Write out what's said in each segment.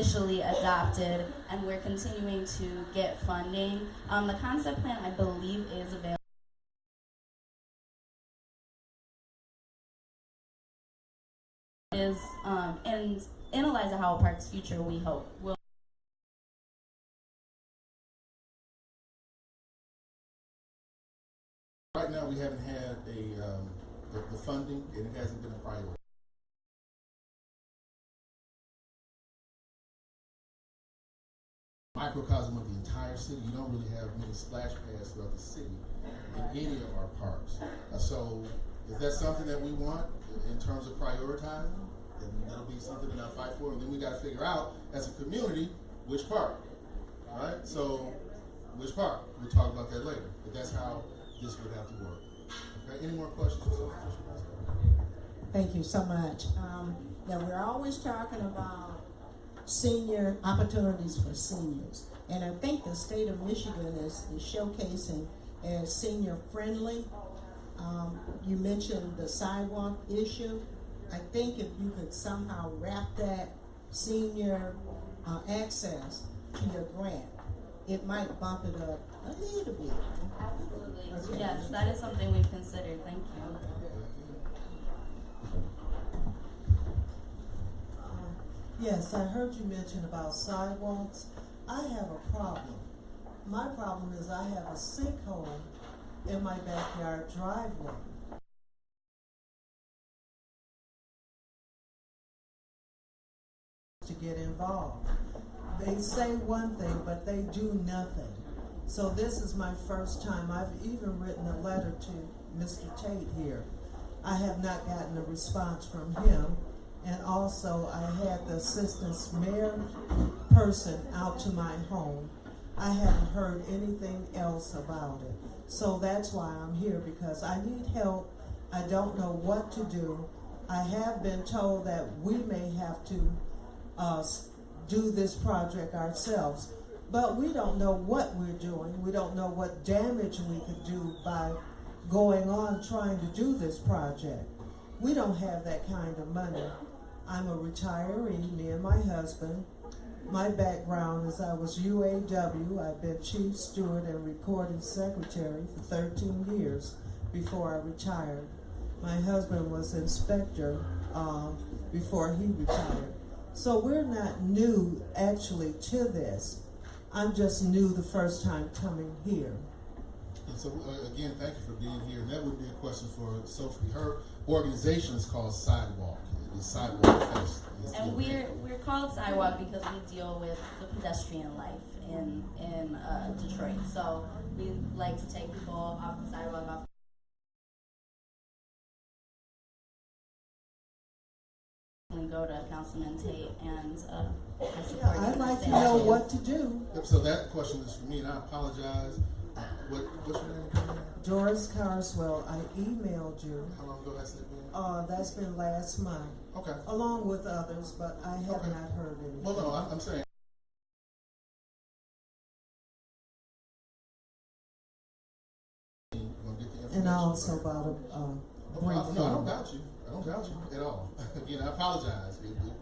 officially adopted, and we're continuing to get funding. The concept plan, I believe, is available. Is in Eliza Howell Park's future, we hope will. Right now, we haven't had the funding, and it hasn't been a priority. Microcosm of the entire city. You don't really have many splash pads throughout the city in any of our parks. So, if that's something that we want in terms of prioritizing, then that'll be something that I'll fight for. And then we got to figure out, as a community, which park. All right? So, which park? We'll talk about that later. But that's how this would have to work. Okay? Any more questions? Thank you so much. Now, we're always talking about senior opportunities for seniors. And I think the state of Michigan is showcasing as senior friendly. You mentioned the sidewalk issue. I think if you could somehow wrap that senior access to your grant, it might bump it up a little bit. Absolutely. Okay. Yes, that is something we've considered. Thank you. Yes, I heard you mention about sidewalks. I have a problem. My problem is I have a sinkhole in my backyard driveway. To get involved. They say one thing, but they do nothing. So this is my first time. I've even written a letter to Mr. Tate here. I have not gotten a response from him. And also, I had the assistant mayor person out to my home. I haven't heard anything else about it. So that's why I'm here, because I need help. I don't know what to do. I have been told that we may have to do this project ourselves, but we don't know what we're doing. We don't know what damage we could do by going on trying to do this project. We don't have that kind of money. I'm a retiree, me and my husband. My background is I was UAW. I've been chief steward and recording secretary for 13 years before I retired. My husband was inspector before he retired. So we're not new actually to this. I'm just new the first time coming here. And so, again, thank you for being here. And that would be a question for Sophie. Her organization is called Sidewalk. It's Sidewalk Fest. And we're called Sidewalk because we deal with the pedestrian life in Detroit. So we like to take people off the sidewalk, off. And go to Councilman Tate and I support I'd you. like to know what to do. Yep, so that question is for me, and I apologize. What's your name? Doris Carswell, I emailed you. How long ago has that been? That's been last month, Okay. along with others, but I have Okay. not heard anything. Well, no, I'm saying. And also about a brief No, I don't film. doubt you. I don't doubt you at all. Again, I apologize.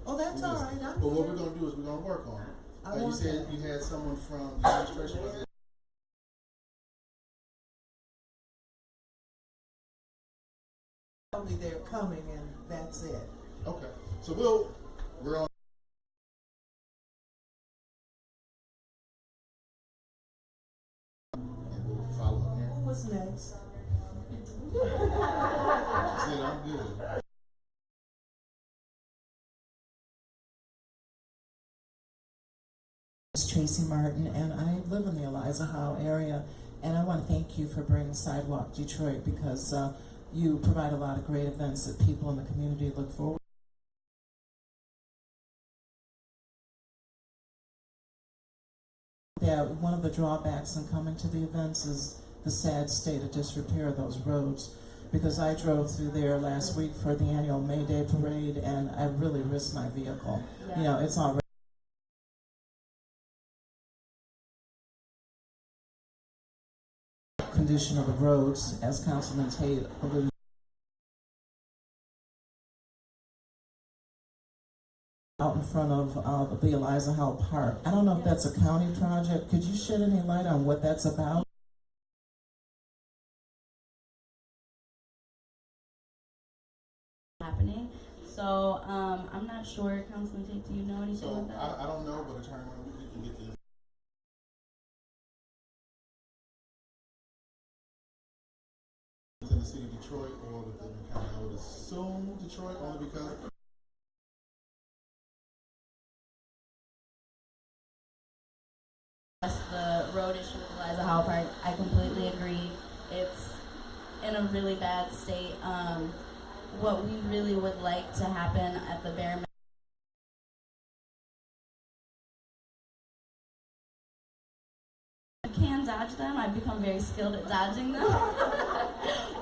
Oh, that's all right. But what we're going to do is we're going to work on it. You want said that. you had someone from the administration. Was it? Only they're coming and that's it. Okay. So we're on. And we'll follow up here. What's next? Said I'm good. It's Tracy Martin, and I live in the Eliza Howe area, and I want to thank you for bringing Sidewalk Detroit, because you provide a lot of great events that people in the community look forward to. Yeah, one of the drawbacks in coming to the events is the sad state of disrepair of those roads, because I drove through there last week for the annual May Day parade, and I really risked my vehicle. Yeah. You know, it's already condition of the roads, as Councilman Tate alluded. out in front of the Eliza Howe Park. I don't know if that's a county project. Could you shed any light on what that's about? Happening. So I'm not sure, Councilman Tate, do you know anything So about that? I don't know, but Attorney Reynolds, you can get the within the city of Detroit or within the county. I would assume Detroit only because That's the road issue with Eliza Howell Park. I completely agree. It's in a really bad state. What we really would like to happen at the bare minimum. I can dodge them. I've become very skilled at dodging them,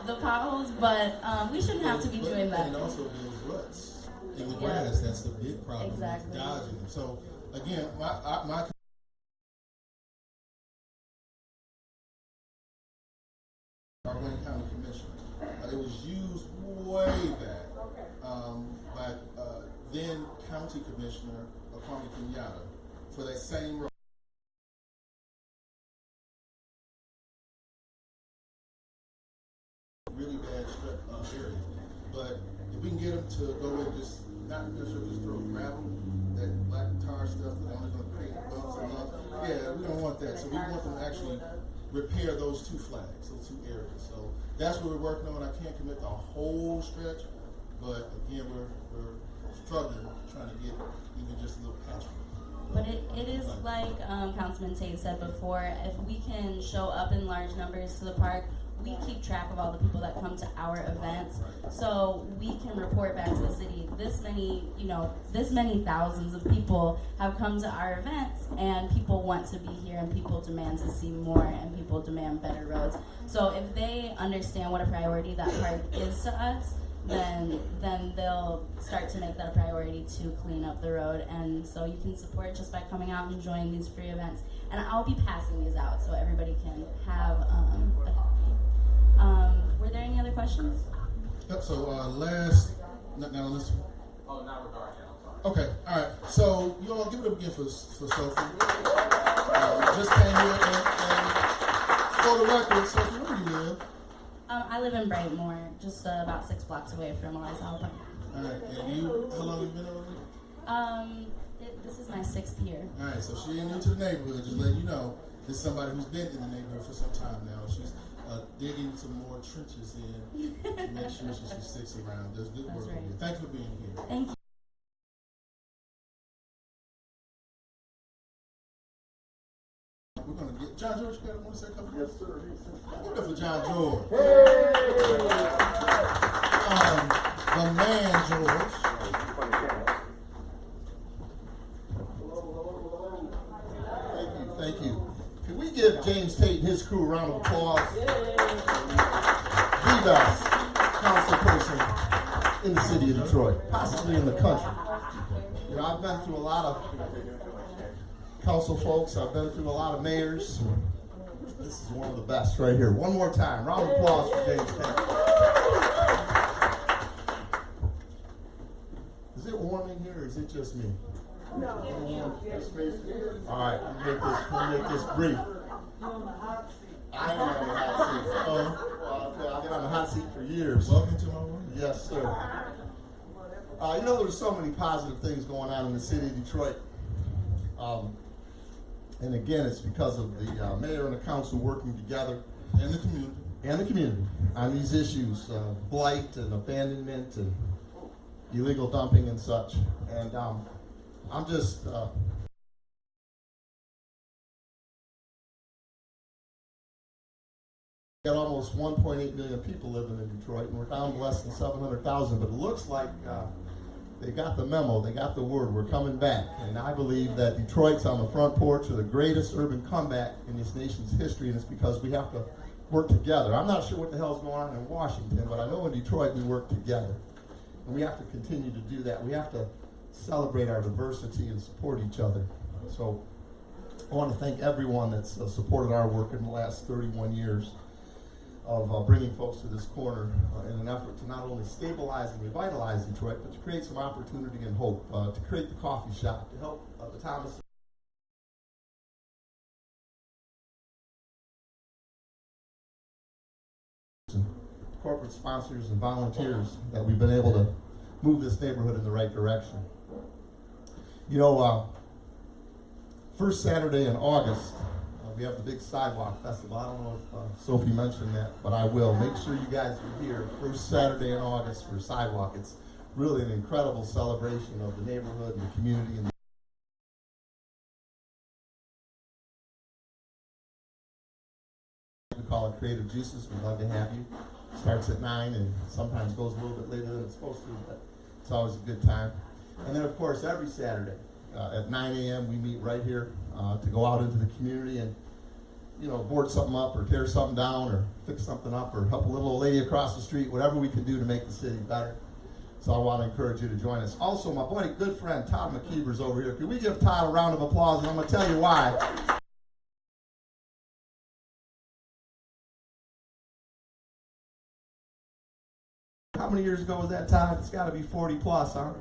the potholes, but we shouldn't have to be doing that. And also those ruts in the grass. That's the big problem. Exactly. Dodging them. So again, my our Wayne County Commissioner. It was used way back by then County Commissioner Kwame Kenyatta for that same road. Really bad area. But if we can get them to go and just not necessarily just throw gravel, that black tar stuff that's only going to create bumps and lumps. Yeah, we don't want that. So we want them to actually repair those two flags, those two areas. So that's what we're working on. I can't commit the whole stretch, but again, we're struggling trying to get even just a little patchwork. But it is like Councilman Tate said before, if we can show up in large numbers to the park, we keep track of all the people that come to our events, so we can report back to the city, this many thousands of people have come to our events, and people want to be here, and people demand to see more, and people demand better roads. So if they understand what a priority that park is to us, then they'll start to make that a priority to clean up the road. And so you can support just by coming out and enjoying these free events. And I'll be passing these out so everybody can have a copy. Were there any other questions? Yep, so last, now let's. Oh, not regarding that, I'm sorry. Okay, all right. So you all give it up again for Sophie. Just came here and for the record, Sophie, where do you live? I live in Brightmoor, just about 6 blocks away from Eliza Howell Park. All right, and you, how long have you been over here? This is my 6th year. All right, so she ain't new to the neighborhood. Just letting you know, this is somebody who's been in the neighborhood for some time now. She's digging some more trenches in to make sure she sticks around. Does good work. Right. Thank you for being here. Thank you. We're gonna get John George. You want to say a couple words? Yes, sir. Give it up for John George. The man George. Thank you. Can we give James Tate and his crew a round of applause? The best council person in the city of Detroit, possibly in the country. You know, I've been through a lot of council folks. I've been through a lot of mayors. This is one of the best right here. One more time. Round of applause for James Tate. Is it warm in here or is it just me? No. All right, we'll make this brief. I am on the hot seat. I've been on the hot seat for years. Welcome to my room. Yes, sir. You know, there's so many positive things going on in the city of Detroit. And again, it's because of the mayor and the council working together. And the community. And the community on these issues, blight and abandonment and illegal dumping and such. And I'm just got almost 1.8 million people living in Detroit, and we're down to less than 700,000. But it looks like they got the memo, they got the word. We're coming back, and I believe that Detroit's on the front porch of the greatest urban comeback in this nation's history, and it's because we have to work together. I'm not sure what the hell's going on in Washington, but I know in Detroit we work together, and we have to continue to do that. We have to celebrate our diversity and support each other. So I want to thank everyone that's supported our work in the last 31 years. of bringing folks to this corner in an effort to not only stabilize and revitalize Detroit, but to create some opportunity and hope, to create the coffee shop, to help the Thomas corporate sponsors and volunteers that we've been able to move this neighborhood in the right direction. You know, first Saturday in August, we have the big sidewalk festival. I don't know if Sophie mentioned that, but I will. Make sure you guys are here first Saturday in August for sidewalk. It's really an incredible celebration of the neighborhood and the community. And we call it Creative Juices. We'd love to have you. Starts at 9 and sometimes goes a little bit later than it's supposed to, but it's always a good time. And then, of course, every Saturday at 9 a.m. we meet right here to go out into the community and, you know, board something up or tear something down or fix something up or help a little old lady across the street, whatever we can do to make the city better. So I want to encourage you to join us. Also, my buddy, good friend, Todd McKeever's over here. Can we give Todd a round of applause? And I'm going to tell you why. How many years ago was that, Todd? It's got to be 40 plus, huh?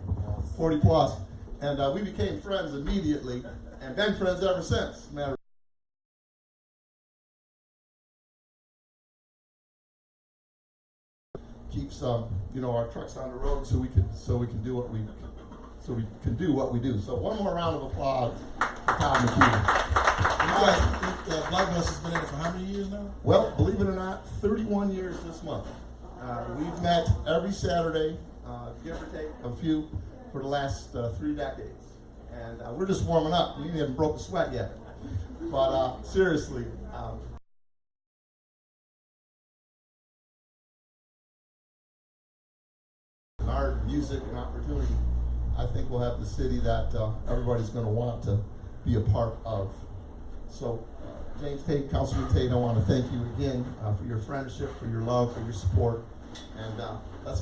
40 plus. And we became friends immediately and been friends ever since. Keeps you know, our trucks on the road so we can do what we do. So one more round of applause for Todd McKeever. Black Bus has been in it for how many years now? Well, believe it or not, 31 years this month. We've met every Saturday, give or take a few, for the last 3 decades. And we're just warming up. We haven't broke a sweat yet. But seriously, art, music, and opportunity, I think we'll have the city that everybody's going to want to be a part of. So, James Tate, Councilman Tate, I want to thank you again for your friendship, for your love, for your support, and let's.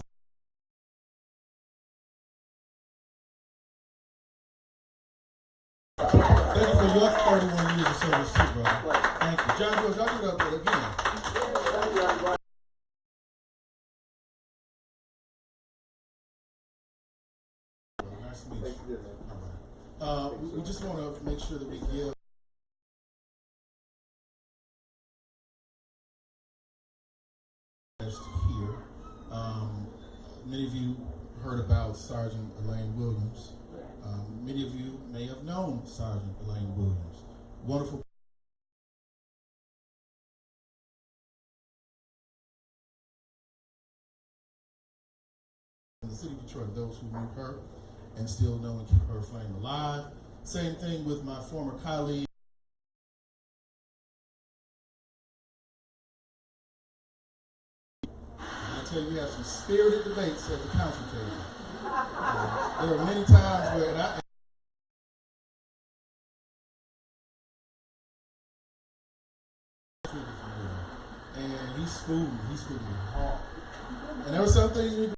Thank you for your 31 years of service too, brother. Thank you. John George, I'll do that again. Nice to meet you. All right. We just want to make sure that we give here. Many of you heard about Sergeant Elaine Williams. Many of you may have known Sergeant Elaine Williams. Wonderful. In the city of Detroit, those who knew her and still know and keep her flame alive. Same thing with my former colleague. I tell you, we have some spirited debates at the council table. There are many times where, and he schooled me hard. And there were some things we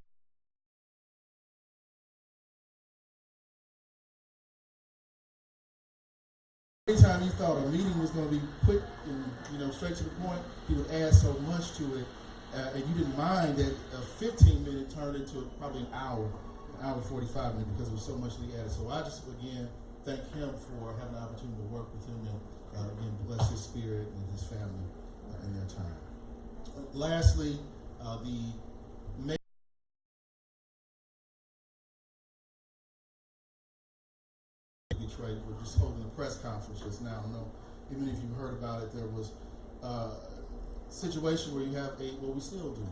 anytime he thought a meeting was going to be quick and straight to the point, he would add so much to it, and you didn't mind that a 15-minute turned into probably an hour 45 minutes because there was so much that he added. So I just again thank him for having the opportunity to work with him and again bless his spirit and his family in their time. Lastly, the Detroit, we're just holding a press conference just now. I know, even if you heard about it, there was a situation where you have well, we still do.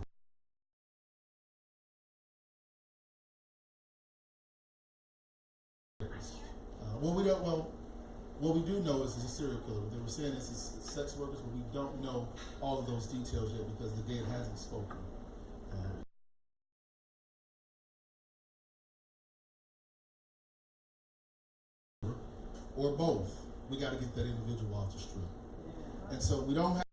What we do know is it's a serial killer. They were saying it's sex workers, but we don't know all of those details yet because the dead hasn't spoken. Or both. We got to get that individual off the street. And so we don't have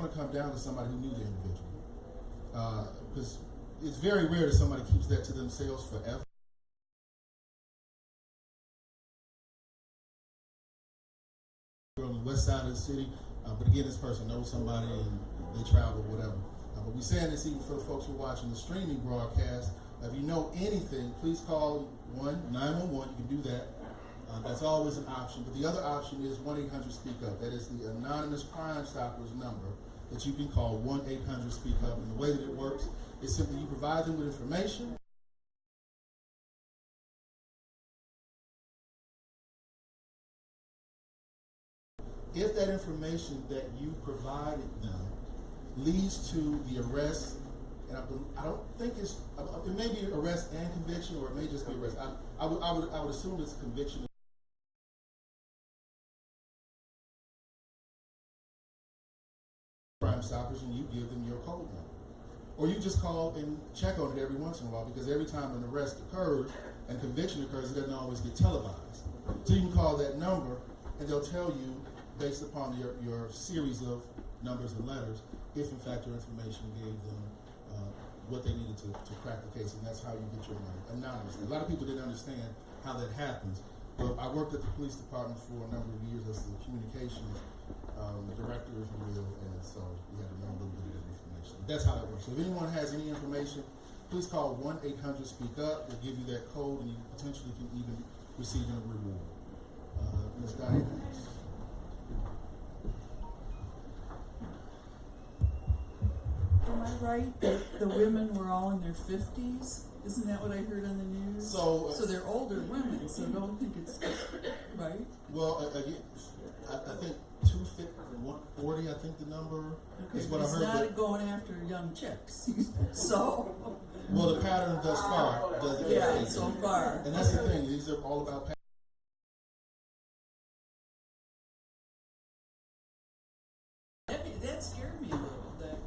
to come down to somebody who knew the individual. Because it's very rare that somebody keeps that to themselves forever. west side of the city. But again, this person knows somebody and they travel, whatever. But we're saying this even for the folks who are watching the streaming broadcast. If you know anything, please call 911. You can do that. That's always an option. But the other option is 1-800-SPEAK-UP. That is the anonymous Crime Stoppers number that you can call 1-800-SPEAK-UP. And the way that it works is simply you provide them with information. If that information that you provided them leads to the arrest, and I don't think it may be arrest and conviction, or it may just be arrest. I would assume it's conviction. Crime Stoppers, and you give them your code number, or you just call and check on it every once in a while, because every time an arrest occurs and conviction occurs, it doesn't always get televised. So you can call that number, and they'll tell you, based upon your series of numbers and letters, if in fact your information gave them what they needed to crack the case, and that's how you get your money anonymously. A lot of people didn't understand how that happens, but I worked at the police department for a number of years as the communications director, if you will, and so we had to know a little bit of that information. That's how that works. So if anyone has any information, please call 1-800-SPEAK-UP. We'll give you that code, and you potentially can even receive a reward. Ms. Diane. Am I right that the women were all in their 50s? Isn't that what I heard on the news? So they're older women, so don't think it's right. Well, again, I think 250, 140. I think the number Okay, is what but I it's heard. not going after young chicks. So Well, the pattern thus far does it. yeah, so far. And that's the thing. These are all about patterns. That scared me a little. That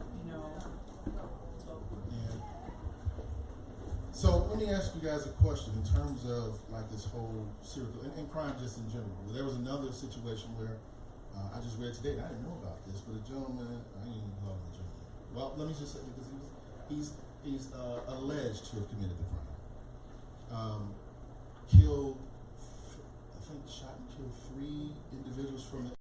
So. Yeah. So let me ask you guys a question in terms of like this whole serial and crime just in general. There was another situation where I just read today, and I didn't know about this, but a gentleman, I ain't even call him a gentleman. Well, let me just say, because he's alleged to have committed the crime. Killed, I think shot and killed 3 individuals from the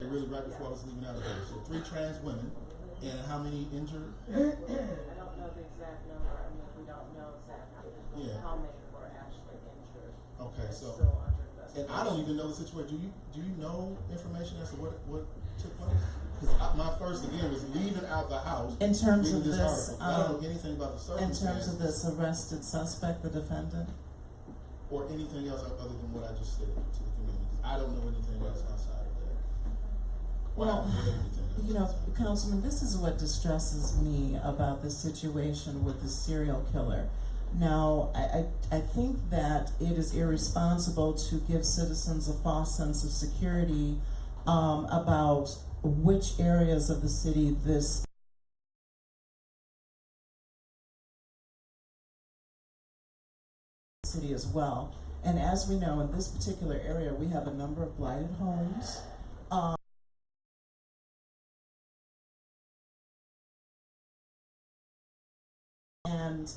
really right before I was leaving out of there. So 3 trans women, and how many injured? I don't know the exact number. I mean, we don't know exactly how many were actually injured. Okay, It's so still under investigation. and I don't even know the situation. Do you know information as to what took place? Because my first again was leaving out the house. In terms reading of this, article. I don't know anything about the in circumstances. terms of this arrested suspect, the defendant? or anything else other than what I just said to the community. I don't know anything else outside of that. Well, I don't know anything else you know, outside of that. Councilman, this is what distresses me about this situation with the serial killer. Now, I think that it is irresponsible to give citizens a false sense of security about which areas of the city this city as well. And as we know, in this particular area, we have a number of blighted homes. And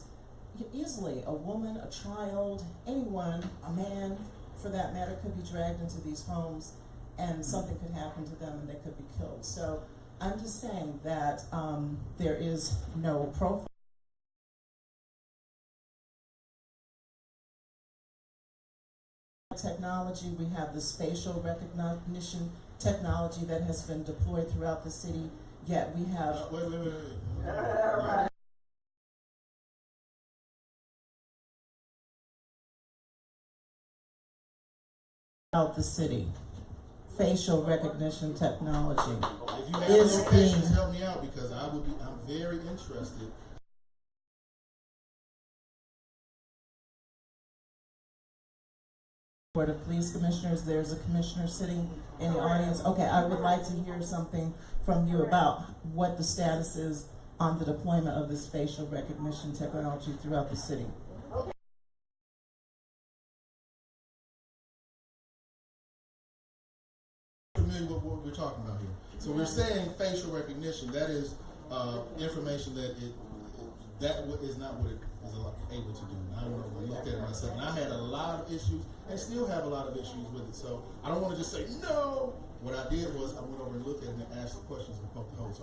easily a woman, a child, anyone, a man for that matter, could be dragged into these homes and something could happen to them and they could be killed. So I'm just saying that there is no profile. Technology, we have the spatial recognition technology that has been deployed throughout the city, yet we have Wait. out the city. Facial recognition technology If you have is locations, being help me out because I'm very interested. Board of Police Commissioners. There's a commissioner sitting in the audience. Okay, I would like to hear something from you about what the status is on the deployment of this facial recognition technology throughout the city. Familiar with what we're talking about here. So we're saying facial recognition. That is information that it is not what it is able to do. And I went over and looked at it myself, and I had a lot of issues, and still have a lot of issues with it. So I don't want to just say no. What I did was I went over and looked at it and asked the questions and poked the holes.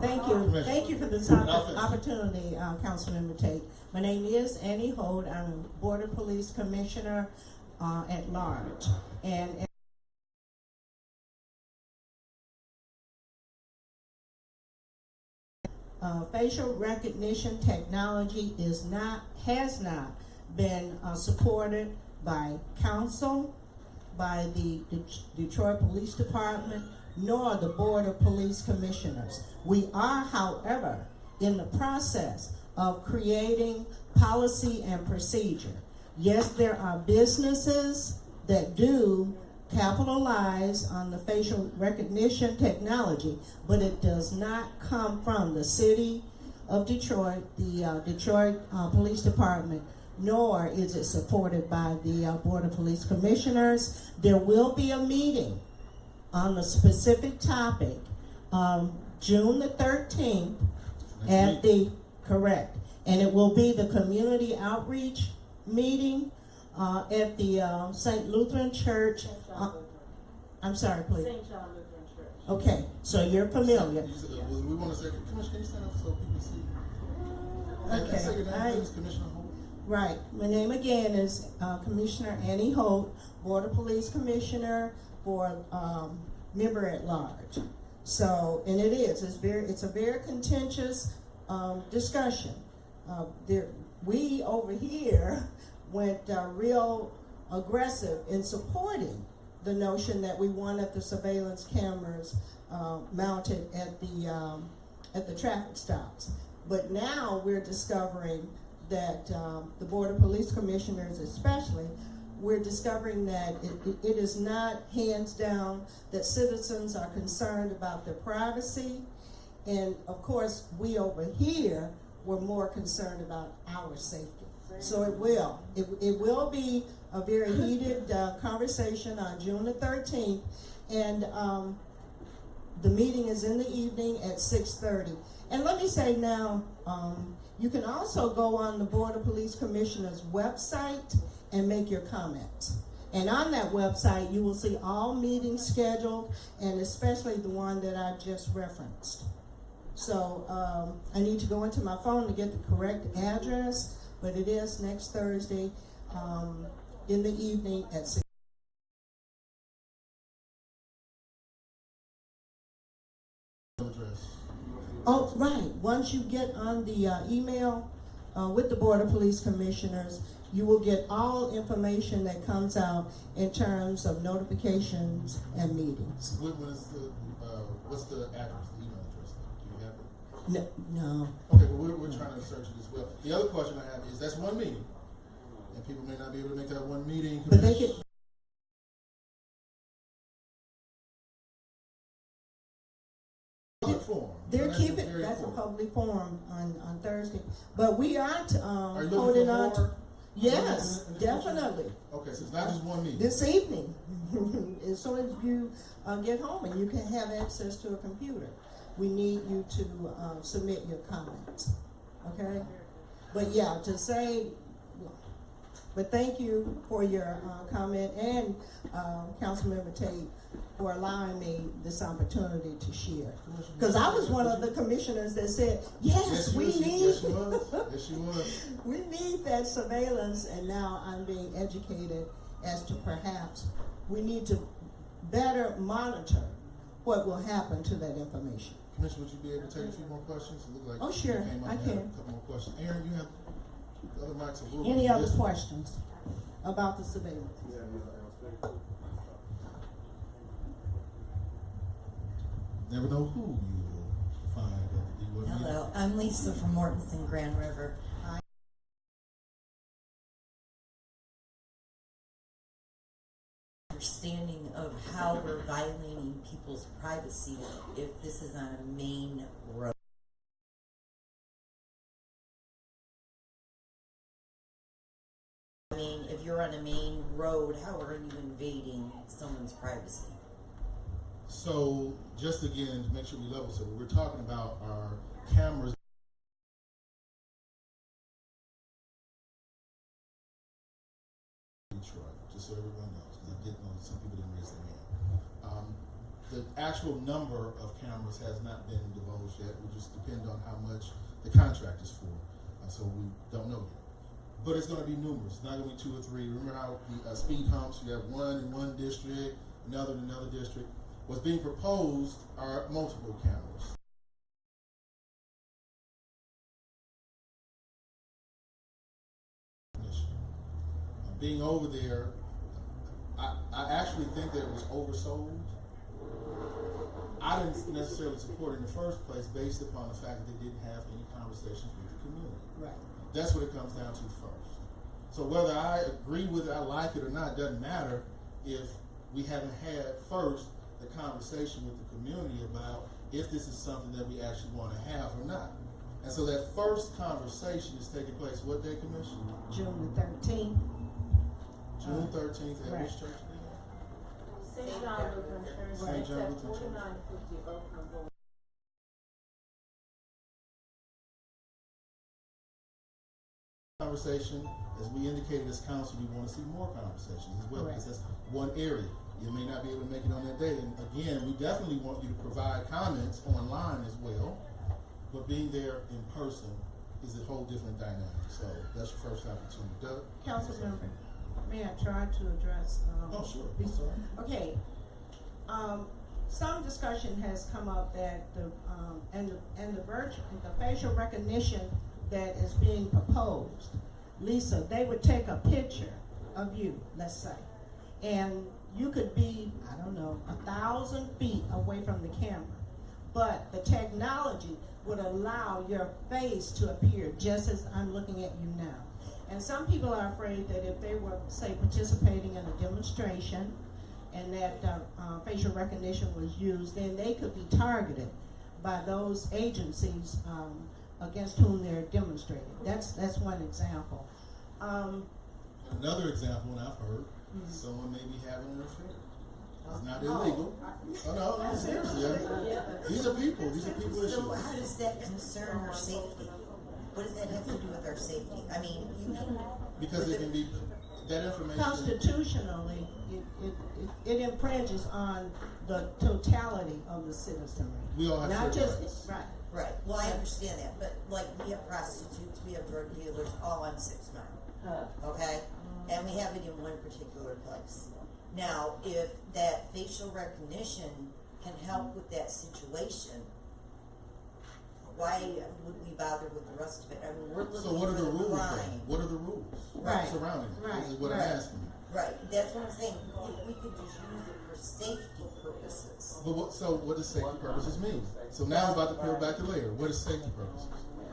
Thank you. Thank you for this opportunity, Councilmember Tate. My name is Annie Holt. I'm Border Police Commissioner at large. And facial recognition technology has not been supported by council, by the Detroit Police Department, nor the Board of Police Commissioners. We are, however, in the process of creating policy and procedure. Yes, there are businesses that do capitalize on the facial recognition technology, but it does not come from the city of Detroit, the Detroit Police Department, nor is it supported by the Board of Police Commissioners. There will be a meeting on the specific topic, June the 13th correct, and it will be the community outreach meeting at the St. Lutheran Church. I'm sorry, please. St. John Lutheran Church. Okay, so you're familiar. We want to say, Commissioner, can you stand up so people see? Okay, Say your name, please, Commissioner Holt. Right. My name again is Commissioner Annie Holt, Border Police Commissioner for member at large. So, and it's a very contentious discussion. We over here went real aggressive in supporting the notion that we wanted the surveillance cameras mounted at the traffic stops. But now we're discovering that the Board of Police Commissioners especially, we're discovering that it is not hands down that citizens are concerned about their privacy. And of course, we over here were more concerned about our safety. So it will be a very heated conversation on June the 13th. And the meeting is in the evening at 6:30. And let me say now, you can also go on the Board of Police Commissioners website and make your comments. And on that website, you will see all meetings scheduled, and especially the one that I just referenced. So I need to go into my phone to get the correct address, but it is next Thursday in the evening at 6. Oh, right. Once you get on the email with the Board of Police Commissioners, you will get all information that comes out in terms of notifications and meetings. What's the address, the email address? Do you have it? No. Okay, well, we're trying to search it as well. The other question I have is, that's one meeting, and people may not be able to make that one meeting. But they can. They're keeping, that's a public forum on Thursday. But we aren't holding on to. Yes, definitely. Okay, so it's not just one meeting. This evening, as soon as you get home and you can have access to a computer, we need you to submit your comments. Okay? But yeah, to say, but thank you for your comment, and Councilmember Tate for allowing me this opportunity to share. Because I was one of the commissioners that said, yes, we need we need that surveillance, and now I'm being educated as to perhaps we need to better monitor what will happen to that information. Commissioner, would you be able to take a few more questions? It looked like oh, sure, I can. A couple more questions. Aaron, you have the other mics a little Any other distant. questions about the surveillance? Never know who you will find at the D1 Hello, I'm Lisa from Mortensen Grand River. Understanding of how we're violating people's privacy if this is on a main road. I mean, if you're on a main road, how are you invading someone's privacy? So just again, to make sure we level set, we're talking about our cameras. Detroit, just so everyone knows, because I did know some people didn't raise their hand. The actual number of cameras has not been divulged yet. We just depend on how much the contract is for, so we don't know yet. But it's going to be numerous. It's not going to be 2 or 3. Remember how the speed humps? You have one in one district, another in another district. What's being proposed are multiple cameras. Being over there, I actually think that it was oversold. I didn't necessarily support it in the first place based upon the fact that they didn't have any conversations with the community. Right. That's what it comes down to first. So whether I agree with it, I like it or not, doesn't matter if we haven't had first the conversation with the community about if this is something that we actually want to have or not. And so that first conversation is taking place what day, Commissioner? June the 13th. June 13th at right. which church again? St. John Lutheran Church, St. John at Lutheran Church. 4950 Oakland Boulevard. Conversation, as we indicated as council, we want to see more conversations as well, because that's one area. You may not be able to make it on that day. And again, we definitely want you to provide comments online as well, but being there in person is a whole different dynamic. So that's your first opportunity. Doug? Council member, may I try to address? Oh, sure. These? Okay. Some discussion has come up that the facial recognition that is being proposed, Lisa, they would take a picture of you, let's say, and you could be, I don't know, 1,000 feet away from the camera, but the technology would allow your face to appear just as I'm looking at you now. And some people are afraid that if they were, say, participating in a demonstration and that facial recognition was used, then they could be targeted by those agencies against whom they're demonstrating. That's one example. Another example, and I've heard, someone may be having an affair. It's not illegal. Oh, no, seriously. These are people issues. So how does that concern our safety? What does that have to do with our safety? I mean, you can... Because it can be, that information... Constitutionally, it infringes on the totality of the citizenry. We all have not certain just rights. Right. Well, I understand that, but like we have prostitutes, we have drug dealers, all on 6 Mile. Okay? And we have it in one particular place. Now, if that facial recognition can help with that situation, why would we bother with the rest of it? I mean, we're looking So what are for the rules crime. then? What are the rules Right. surrounding it? Right. This is what I'm asking you. Right, that's what I'm saying. If we could just use it for safety purposes. But what does safety purposes mean? So now I'm about to peel back the layer. What is safety purposes?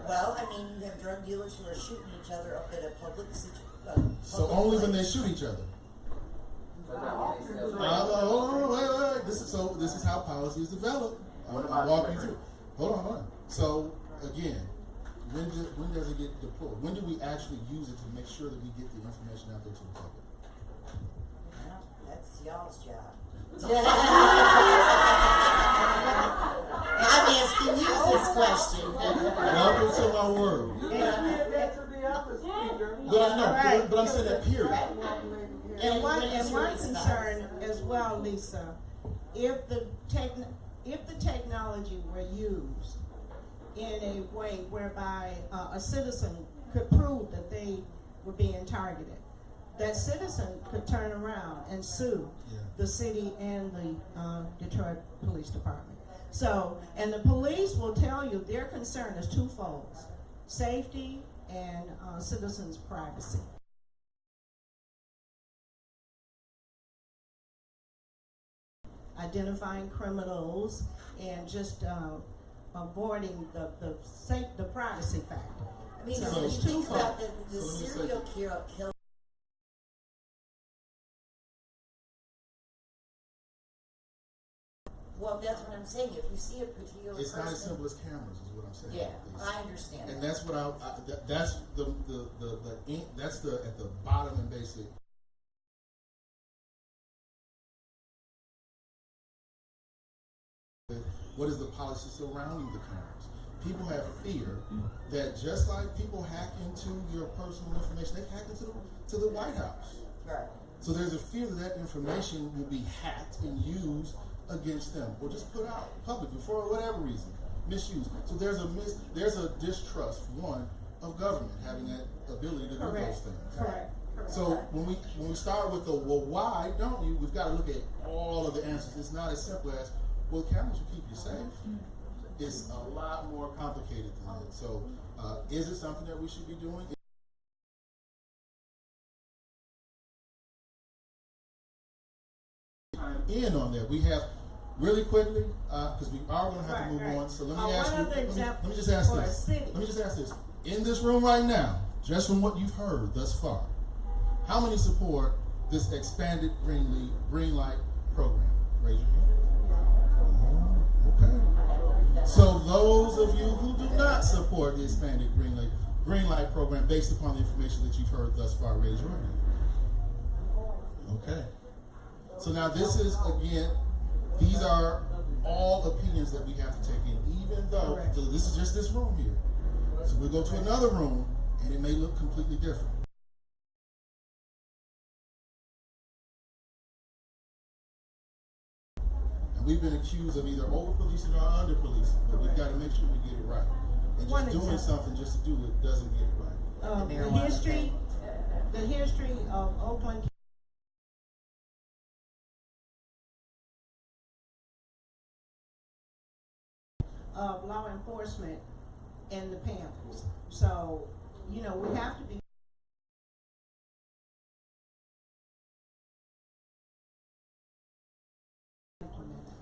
Well, I mean, you have drug dealers who are shooting each other up at a public situation. So only when they shoot each other. Hold on, wait. This is how policy is developed. I'm walking you through. Hold on. So again, when does it get deployed? When do we actually use it to make sure that we get the information out there to the public? Well, that's y'all's job. I'm asking you this question. Welcome to my world. But I'm saying that period. And one concern as well, Lisa, if the technology were used in a way whereby a citizen could prove that they were being targeted, that citizen could turn around and sue the city and the Detroit Police Department. So, and the police will tell you their concern is twofold: safety and citizens' privacy. Identifying criminals and just avoiding the privacy factor. I mean, So when you it's think twofold. about the serial killer. Well, that's what I'm saying. If you see a particular It's person, not as simple as cameras, is what I'm saying. yeah, I understand. And that's what that's at the bottom and basic What is the policy surrounding the cameras? People have fear that just like people hack into your personal information, they hack into the White House. Right. So there's a fear that that information will be hacked and used against them, or just put out publicly for whatever reason, misused. So there's a distrust, one, of government having that ability to do those things. Correct. So when we start with the well, why don't you? We've got to look at all of the answers. It's not as simple as well, cameras will keep you safe. It's a lot more complicated than that. So is it something that we should be doing? In on that, we have really quickly because we are going to have to move on. So let me ask you. Let me just ask this. Let me just ask this. In this room right now, just from what you've heard thus far, how many support this expanded green light program? Raise your hand. Okay. So those of you who do not support the expanded green light program, based upon the information that you've heard thus far, raise your hand. Okay. So now this is, again, these are all opinions that we have to take in, even though, so this is just this room here. So we'll go to another room, and it may look completely different. And we've been accused of either over-policing or under-policing, but we've got to make sure we get it right. And just doing something just to do it doesn't get it right. The history of Oakland of law enforcement and the Panthers. So, we have to be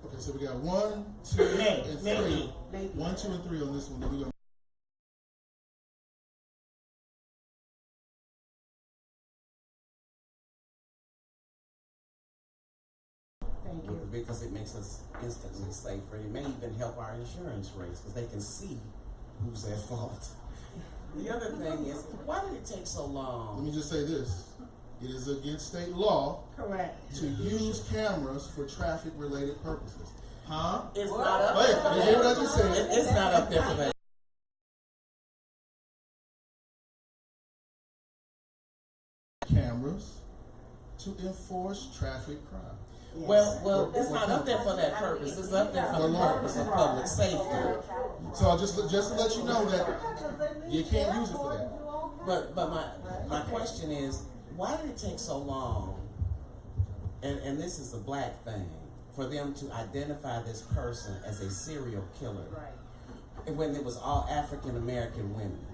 Okay, so we got 1, 2, and 3. maybe. 1, 2, and 3 on this one. Then we're gonna Thank you. because it makes us instantly safer. It may even help our insurance rates because they can see who's at fault. The other thing is, why did it take so Let long? me just say this. It is against state law Correct. to use cameras for traffic-related purposes. Huh? It's not up Wait, there for you hear what I that. just said? It's not up there for that. Cameras to enforce traffic crime. Well, it's not up there for that purpose. It's up there for the purpose of public safety. So just to let you know that you can't use it for that. But my question is, why did it take so long? And this is a black thing, for them to identify this person as a serial killer, when it was all African American women.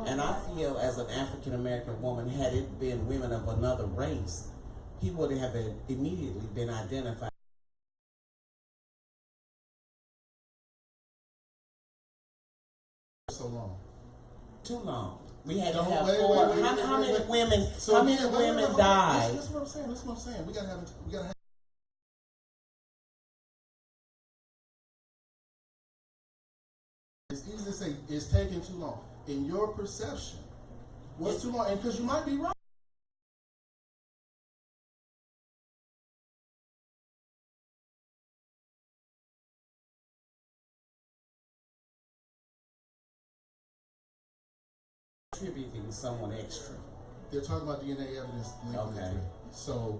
And I feel, as an African American woman, had it been women of another race, he would have immediately been identified. So long. Too long. We had to No, have wait, four. wait, How many wait. women? So how many again, women died? That's what I'm saying. That's what I'm saying. We gotta have. It's easy to say it's taking too long. In your perception, what's too long? And because you might be right. Attributing someone extra. They're talking about DNA evidence linked Okay. to it. So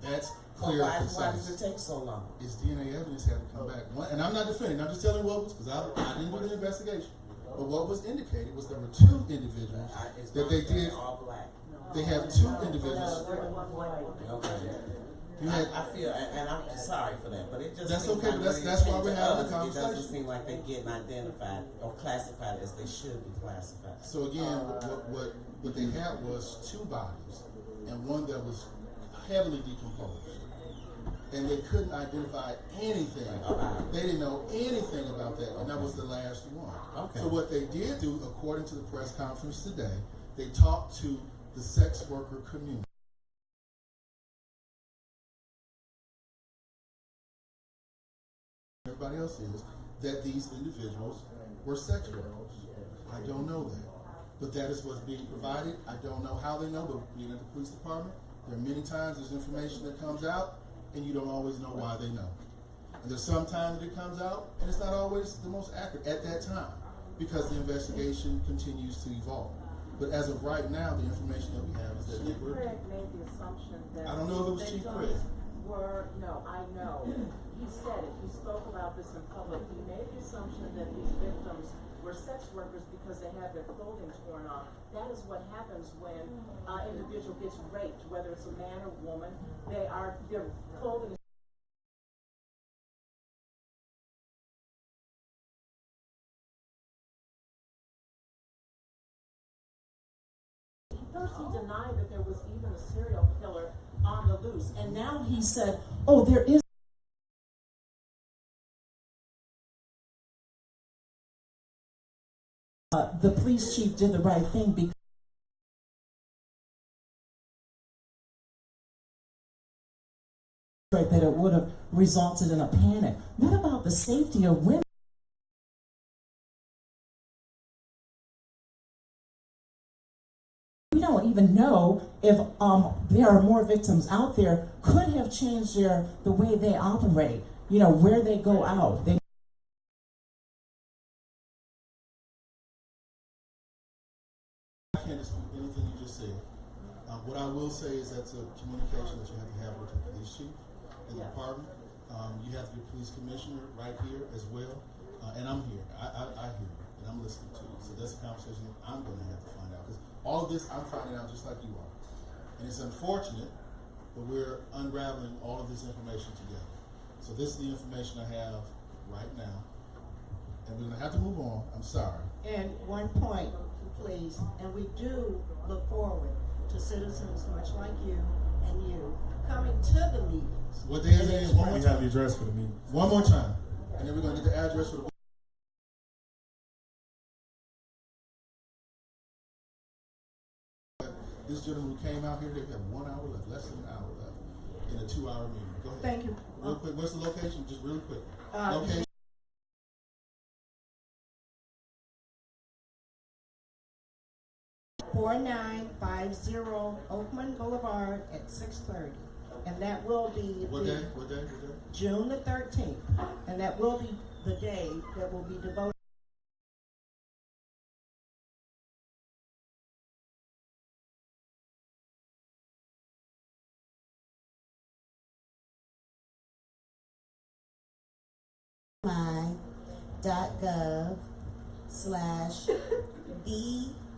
that's clear. Why and does concise. it take so long? It's DNA evidence had to come back. And I'm not defending. I'm just telling what was, because I didn't do the investigation. But what was indicated was there were 2 individuals It's that not they did. all black. They have 2 individuals. Okay. You had. I feel, and I'm sorry for that, but it just That's seems okay, like but when that's it why comes we're to having us, the it doesn't conversation. seem like they're getting identified or classified as they should be classified. So again, what they had was 2 bodies, and one that was heavily decomposed, and they couldn't identify anything. They didn't know anything about that, and that was the last one. Okay. So what they did do, according to the press conference today, they talked to the sex worker community. Everybody else is that these individuals were sex workers. I don't know that. But that is what's being provided. I don't know how they know, but being at the police department, there are many times there's information that comes out and you don't always know why they know. And there's some time that it comes out, and it's not always the most accurate at that time because the investigation continues to evolve. But as of right now, the information that we have is that Chief Craig made the assumption that I don't know if it was Chief Craig. No, I know. He said it. He spoke about this in public. He made the assumption that these victims were sex workers because they had their clothing torn off. That is what happens when an individual gets raped, whether it's a man or woman. Their clothing. First, he denied that there was even a serial killer on the loose, and now he said, Oh, there is. The police chief did the right thing because that it would have resulted in a panic. What about the safety of women? We don't even know if there are more victims out there. Could have changed the way they operate. You know, where they go out. I can't dispute anything you just said. What I will say is that's a communication that you have to have with the police chief and the department. You have the police commissioner right here as well. And I'm here. I hear you, and I'm listening to you. So that's a conversation that I'm going to have to find out. Because all of this I'm finding out just like you are. And it's unfortunate, but we're unraveling all of this information together. So this is the information I have right now. And we're going to have to move on. I'm sorry. And one point, please, and we do look forward to citizens much like you and you coming to the meetings. What day is it? One more We time. have the address for the meeting. One more time. And then we're going to get the address for the This gentleman who came out here, they have 1 hour left, less than an hour left in a 2-hour meeting. Go ahead. Thank you. Real quick, what's the location? Just really quick. Uh, Location. Oakman Boulevard at 6:30, and that will be What day? What day? June the 13th, and that will be the day that will be devoted.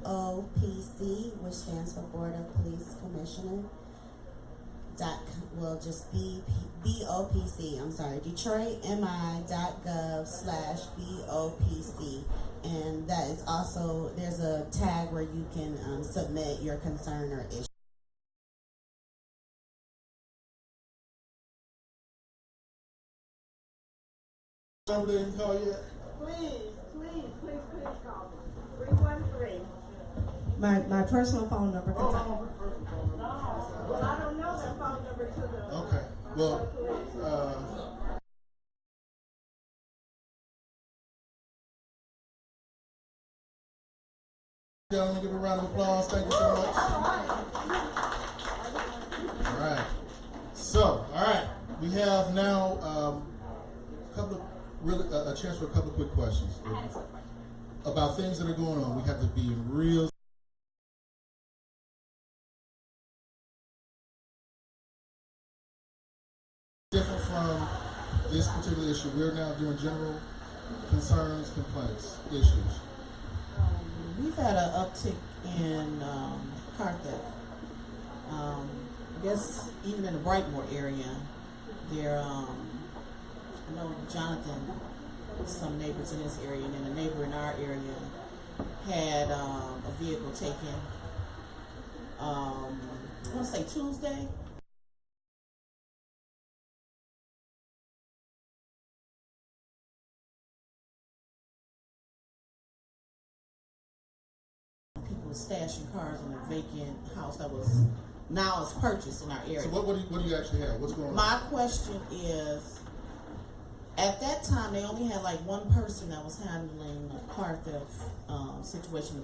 MI.gov/BOPC, which stands for Board of Police Commissioner. Well, just BOPC. I'm sorry, Detroit MI.gov/BOPC, and that is also there's a tag where you can submit your concern or issue. Number they didn't call yet? please call me. 313. My personal phone number. Well, I don't know that phone number to the. Okay. Well, gentlemen, give a round of applause. Thank you so much. All right. So, all right, we have now a chance for a couple of quick questions about things that are going on. We have to be in real. Different from this particular issue, we're now doing general concerns, complaints, issues. We've had an uptick in car theft. I guess even in the Brightmoor area, there. I know Jonathan, some neighbors in his area, and then a neighbor in our area had a vehicle taken. I want to say Tuesday. Stashing cars in a vacant house that was now is purchased in our area. So what do you actually have? What's going on? My question is, at that time they only had like one person that was handling a car theft situation.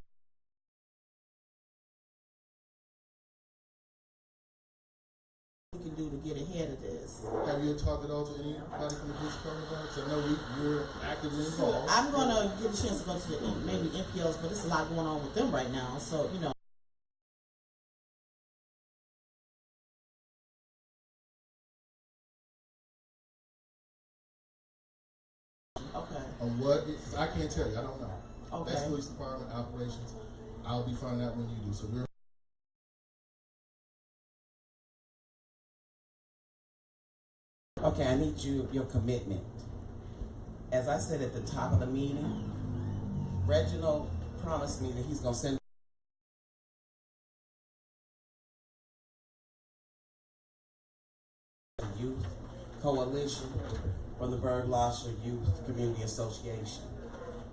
We can do to get ahead of this. basis. Have you talked at all to anybody from the police department about it? 'Cause I know you're actively involved. I'm gonna get a chance to go to the maybe NPOs, but there's a lot going on with them right now. So you know. Okay. On what? Because I can't tell you. I don't know. Okay. That's police department operations. I'll be finding out when you do. So we're. Okay, I need your commitment. As I said at the top of the meeting, Reginald promised me that he's gonna send a youth coalition from the Berg-Lasser Youth Community Association.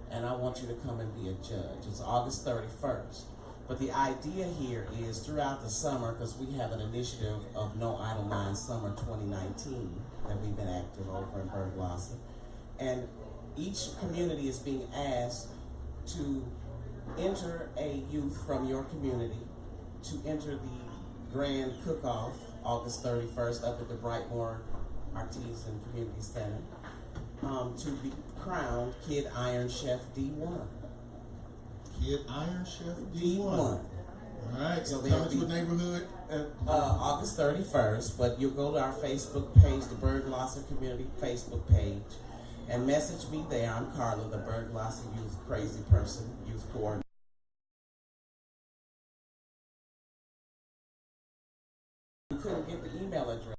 And I want you to come and be a judge. It's August 31st. But the idea here is throughout the summer, because we have an initiative of No Idle Mind Summer 2019 that we've been active over in Berg-Lasser. And each community is being asked to enter a youth from your community to enter the Grand Cook-Off August 31st up at the Brightmore Artisan Community Center to be crowned Kid Iron Chef D1. Kid Iron Chef D1. All right, So so they'll coming to a be- neighborhood. August 31st, but you'll go to our Facebook page, the Berg-Lasser Community Facebook page, and message me there. I'm Carla, the Berg-Lasser Youth Crazy Person, Youth Coordinator. You couldn't get the email address.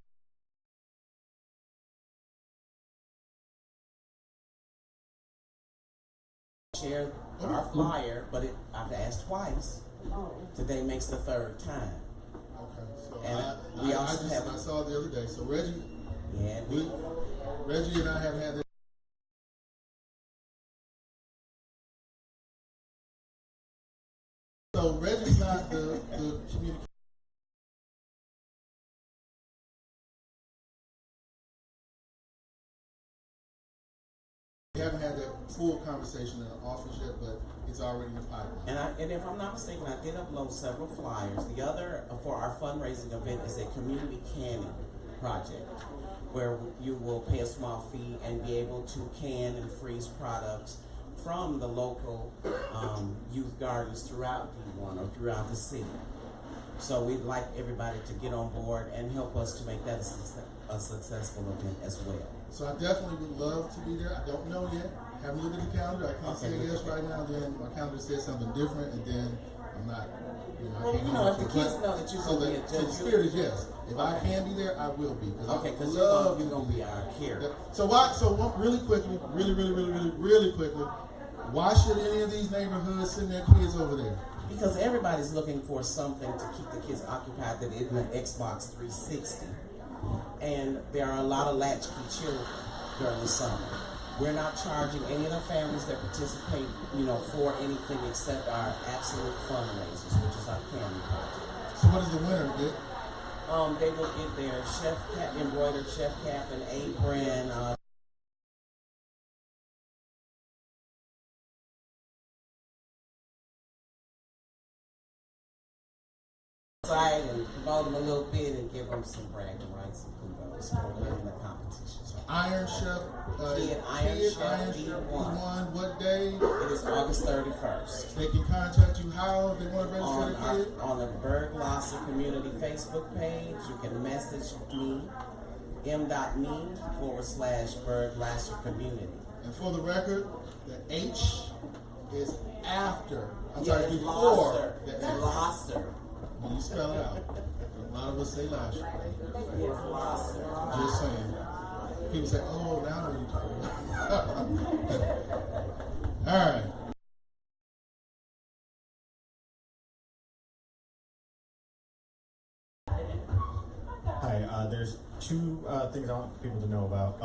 Share our flyer, but I've asked twice. Today makes the third time. Okay, so And we I also have- I saw it the other day. So Reggie, Yeah, Reggie and I have had this. So Reggie's not the communication. We haven't had that full conversation in the office yet, but it's already in the pipeline. And if I'm not mistaken, I did upload several flyers. The other for our fundraising event is a community canning project, where you will pay a small fee and be able to can and freeze products from the local youth gardens throughout D1 or throughout the city. So we'd like everybody to get on board and help us to make that a successful event as well. So I definitely would love to be there. I don't know yet. Haven't looked at the calendar. I can't say yes right now. Then my calendar says something different, and then I'm not. Well, I can't you know, if the commit. kids know that you're So gonna be a so the judge, spirit is yes. If I can be there, I will be. Okay, because love you're gonna be our carrier. So why? So one, really quickly, really quickly. Why should any of these neighborhoods send their kids over there? Because everybody's looking for something to keep the kids occupied that isn't an Xbox 360. And there are a lot of latchkey children during the summer. We're not charging any of the families that participate, for anything except our absolute fundraisers, which is our candy project. So what does the winner get? They will get their chef cap, embroidered chef cap and apron, side and promote them a little bit and give them some bragging rights and kudos for winning the competition. So Iron Chef. Kid Iron Chef D1. What day? it is August 31st. They can contact you how if they want to register their kid. On the Berg-Lasser Community Facebook page, you can message me, m.me/Berg-Lasser Community. And for the record, the H is after. I'm Yeah, sorry, it's before Lasser. the It's X. Lasser. When you spell it out. A lot of us say Lasher. It's Lasser. Just saying. People say, oh, now I know what you're talking about. All right. Hi, there's two things I want people to know about.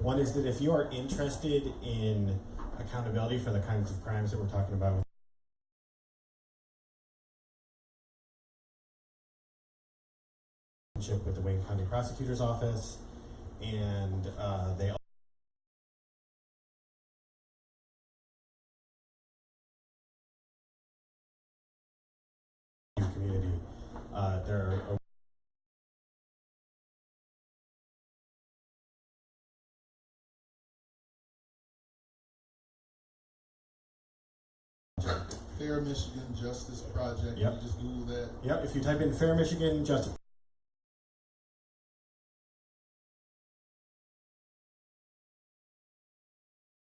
One is that if you are interested in accountability for the kinds of crimes that we're talking about with the Wayne County Prosecutor's Office, and they community. There are Fair Michigan Justice Project. Yep. You just Google that. Yep, if you type in Fair Michigan Justice,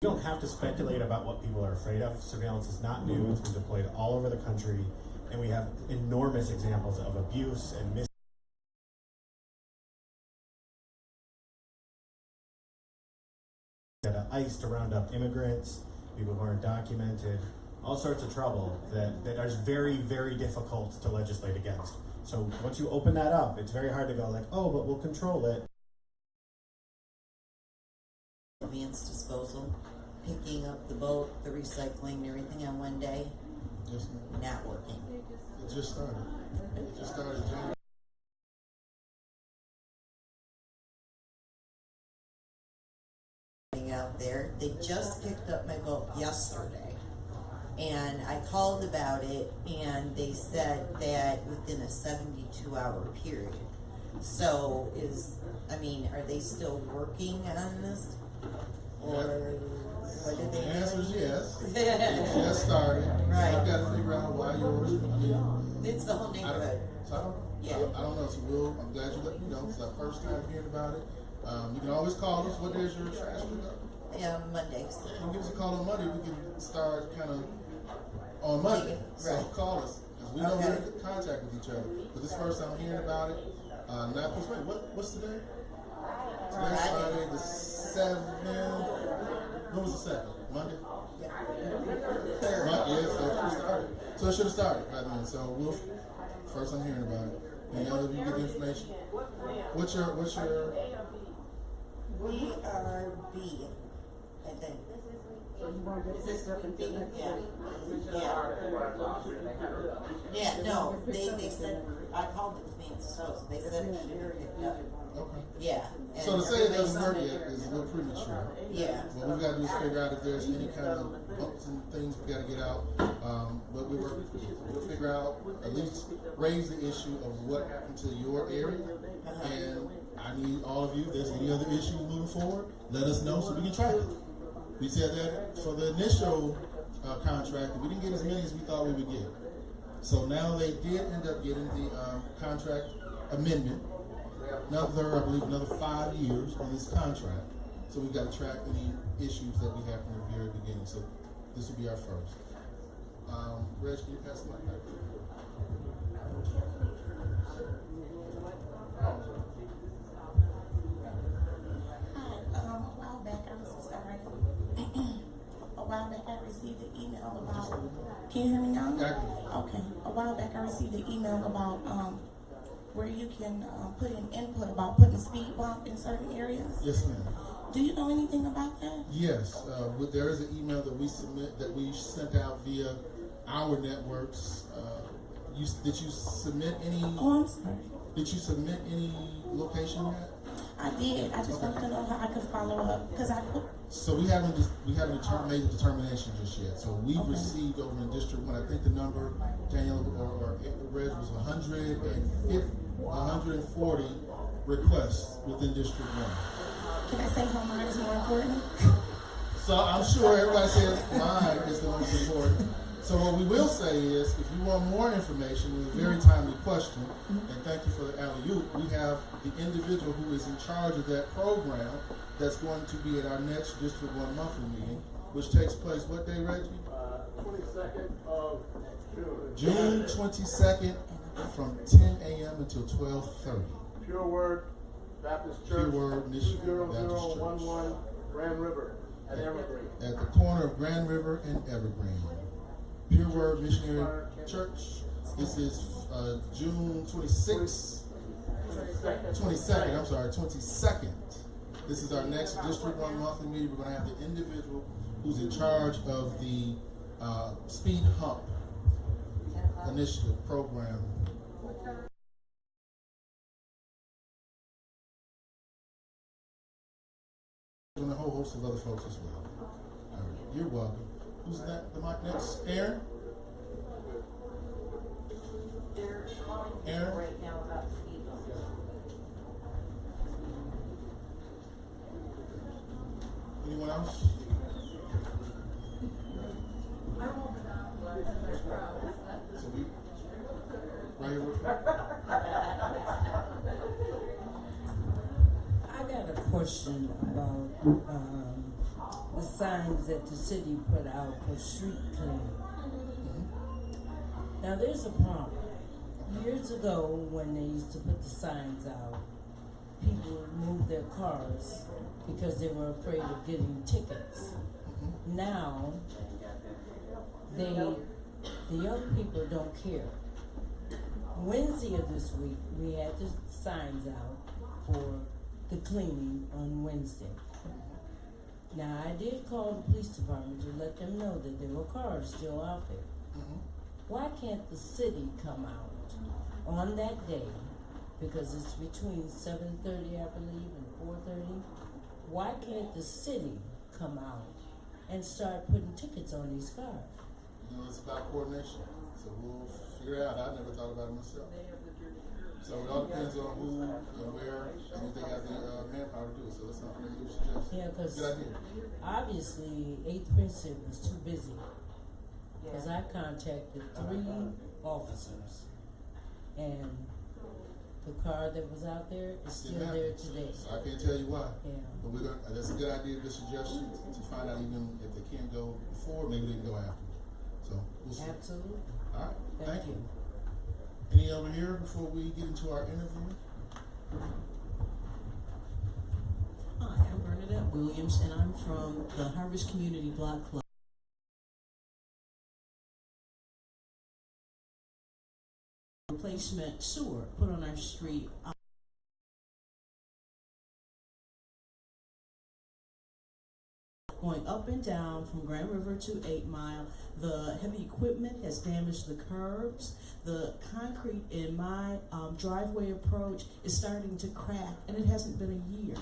you don't have to speculate about what people are afraid of. Surveillance is not new. It's been deployed all over the country, and we have enormous examples of abuse and ICE to round up immigrants, people who aren't documented, all sorts of trouble that is very, very difficult to legislate against. So once you open that up, it's very hard to go like, oh, but we'll control it. Advanced disposal, picking up the boat, the recycling, and everything on one day, Yes, ma'am. not working. It just started. It just started January. Out there, they just picked up my boat yesterday, and I called about it, and they said that within a 72-hour period. So are they still working on this, or what did they The answer is do? yes. It just started. Right. So I've got to figure out why yours. It's the whole neighborhood. I don't know. So I'm glad you let me know. It's our first time hearing about it. You can always call us. What day is your trash pickup? Mondays. You can give us a call on Monday. We can start kind of on Monday. So Right. call us. Because we know we're in contact with each other. But this first time hearing about it. What's the day? Today's Friday the 7th. When was the 2nd? Monday? Third. Yeah, so it should have started. So it should have started by then. So first I'm hearing about it. Any other of you get the information? What's your VRB, I think. Yeah, no, they said, I called the Advanced Disposal, they said it should be picked up. Okay. Yeah. So to say it doesn't work yet is a little premature. Yeah. What we've got to do is figure out if there's any kind of bumps and things we got to get out. But we'll figure out, at least raise the issue of what happened to your area. And I need all of you, if there's any other issues moving forward, let us know so we can track it. We said that for the initial contract, we didn't get as many as we thought we would get. So now they did end up getting the contract amendment. I believe another 5 years on this contract. So we've got to track any issues that we have from the very beginning. So this will be our first. Reg, can you pass the mic back? A while back I received an email about, can you hear me now? Okay. A while back I received an email about where you can put in input about putting speed bump in certain areas. Yes, ma'am. Do you know anything about that? Yes. There is an email that we sent out via our networks. Did you submit any? Oh, I'm sorry. Did you submit any location yet? I did. I just wanted to know how I could follow up because So we haven't made the determination just yet. So we've received over in District 1, I think the number, Daniel or Reg, was 140 requests within District 1. Can I say how mine is more important? So I'm sure everybody says mine is the most important. So what we will say is, if you want more information, with a very timely question, and thank you for the alley-oop, we have the individual who is in charge of that program that's going to be at our next District 1 monthly meeting, which takes place what day, Reggie? 22nd of June. June 22nd from 10 a.m. until 12:30. Pure Word Baptist Church. Pure Word Michigan Baptist Church. 20011 Grand River at Evergreen. At the corner of Grand River and Evergreen. Pure Word Missionary Church. This is June 22nd. This is our next District 1 monthly meeting. We're going to have the individual who's in charge of the Speed Hump Initiative program. And a whole host of other folks as well. All right, you're welcome. Who's that? The mic next? Aaron? They're calling Aaron? right now about speed bumps. Anyone else? So we, right here with I got a question about the signs that the city put out for street cleaning. Now there's a problem. Years ago, when they used to put the signs out, people would move their cars because they were afraid of getting tickets. Now, the young people don't care. Wednesday of this week, we had the signs out for the cleaning on Wednesday. Now, I did call the police department to let them know that there were cars still out there. Why can't the city come out on that day, because it's between 7:30, I believe, and 4:30? Why can't the city come out and start putting tickets on these cars? You know, it's about coordination. So we'll figure it out. I never thought about it myself. So it all depends on who and where and if they have the manpower to do it. So that's something that you suggest. Yeah, because good idea. obviously 8th Precinct was too busy. Because I contacted 3 officers, and the car that was out there is still there today. So I can't tell you why. Yeah. But we're gonna, that's a good idea, good suggestion to find out even if they can't go before, maybe they can go after. So we'll see. Absolutely. All right. Thank you. you. Any over here before we get into our interview? Hi, I'm Bernadette Williams, and I'm from the Harvest Community Block Club. Replacement sewer put on our street. Going up and down from Grand River to 8 Mile. The heavy equipment has damaged the curbs. The concrete in my driveway approach is starting to crack, and it hasn't been a year.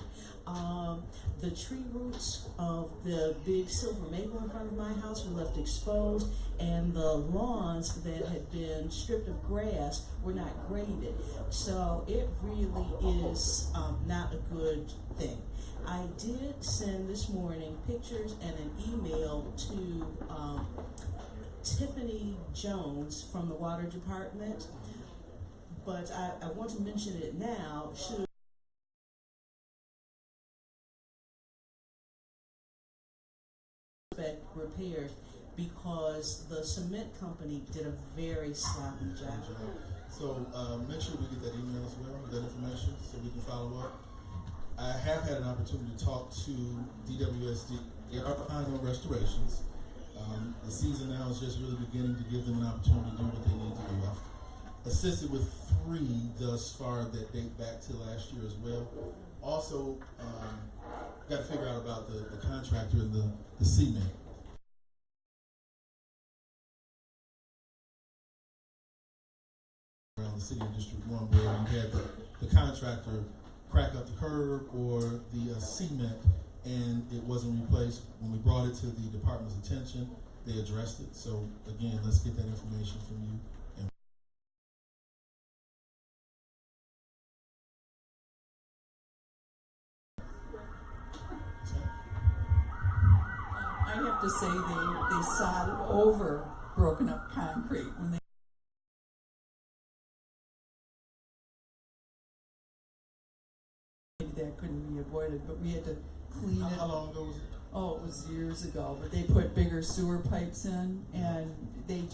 The tree roots of the big silver maple in front of my house were left exposed, and the lawns that had been stripped of grass were not graded. So it really is not a good thing. I did send this morning pictures and an email to Tiffany Jones from the Water Department, but I want to mention it now. Should repairs, because the cement company did a very sloppy job. So make sure we get that email as well, that information, so we can follow up. I have had an opportunity to talk to DWSD, Pine Restorations. The season now is just really beginning to give them an opportunity to do what they need to do. I've assisted with 3 thus far that date back to last year as well. Also, got to figure out about the contractor and the cement. Around the city of District 1, where you had the contractor crack up the curb or the cement, and it wasn't replaced. When we brought it to the department's attention, they addressed it. So again, let's get that information from you. And I have to say they sodded over broken up concrete when they that couldn't be avoided, but we had to clean it. How long ago was it? Oh, it was years ago, but they put bigger sewer pipes in, and we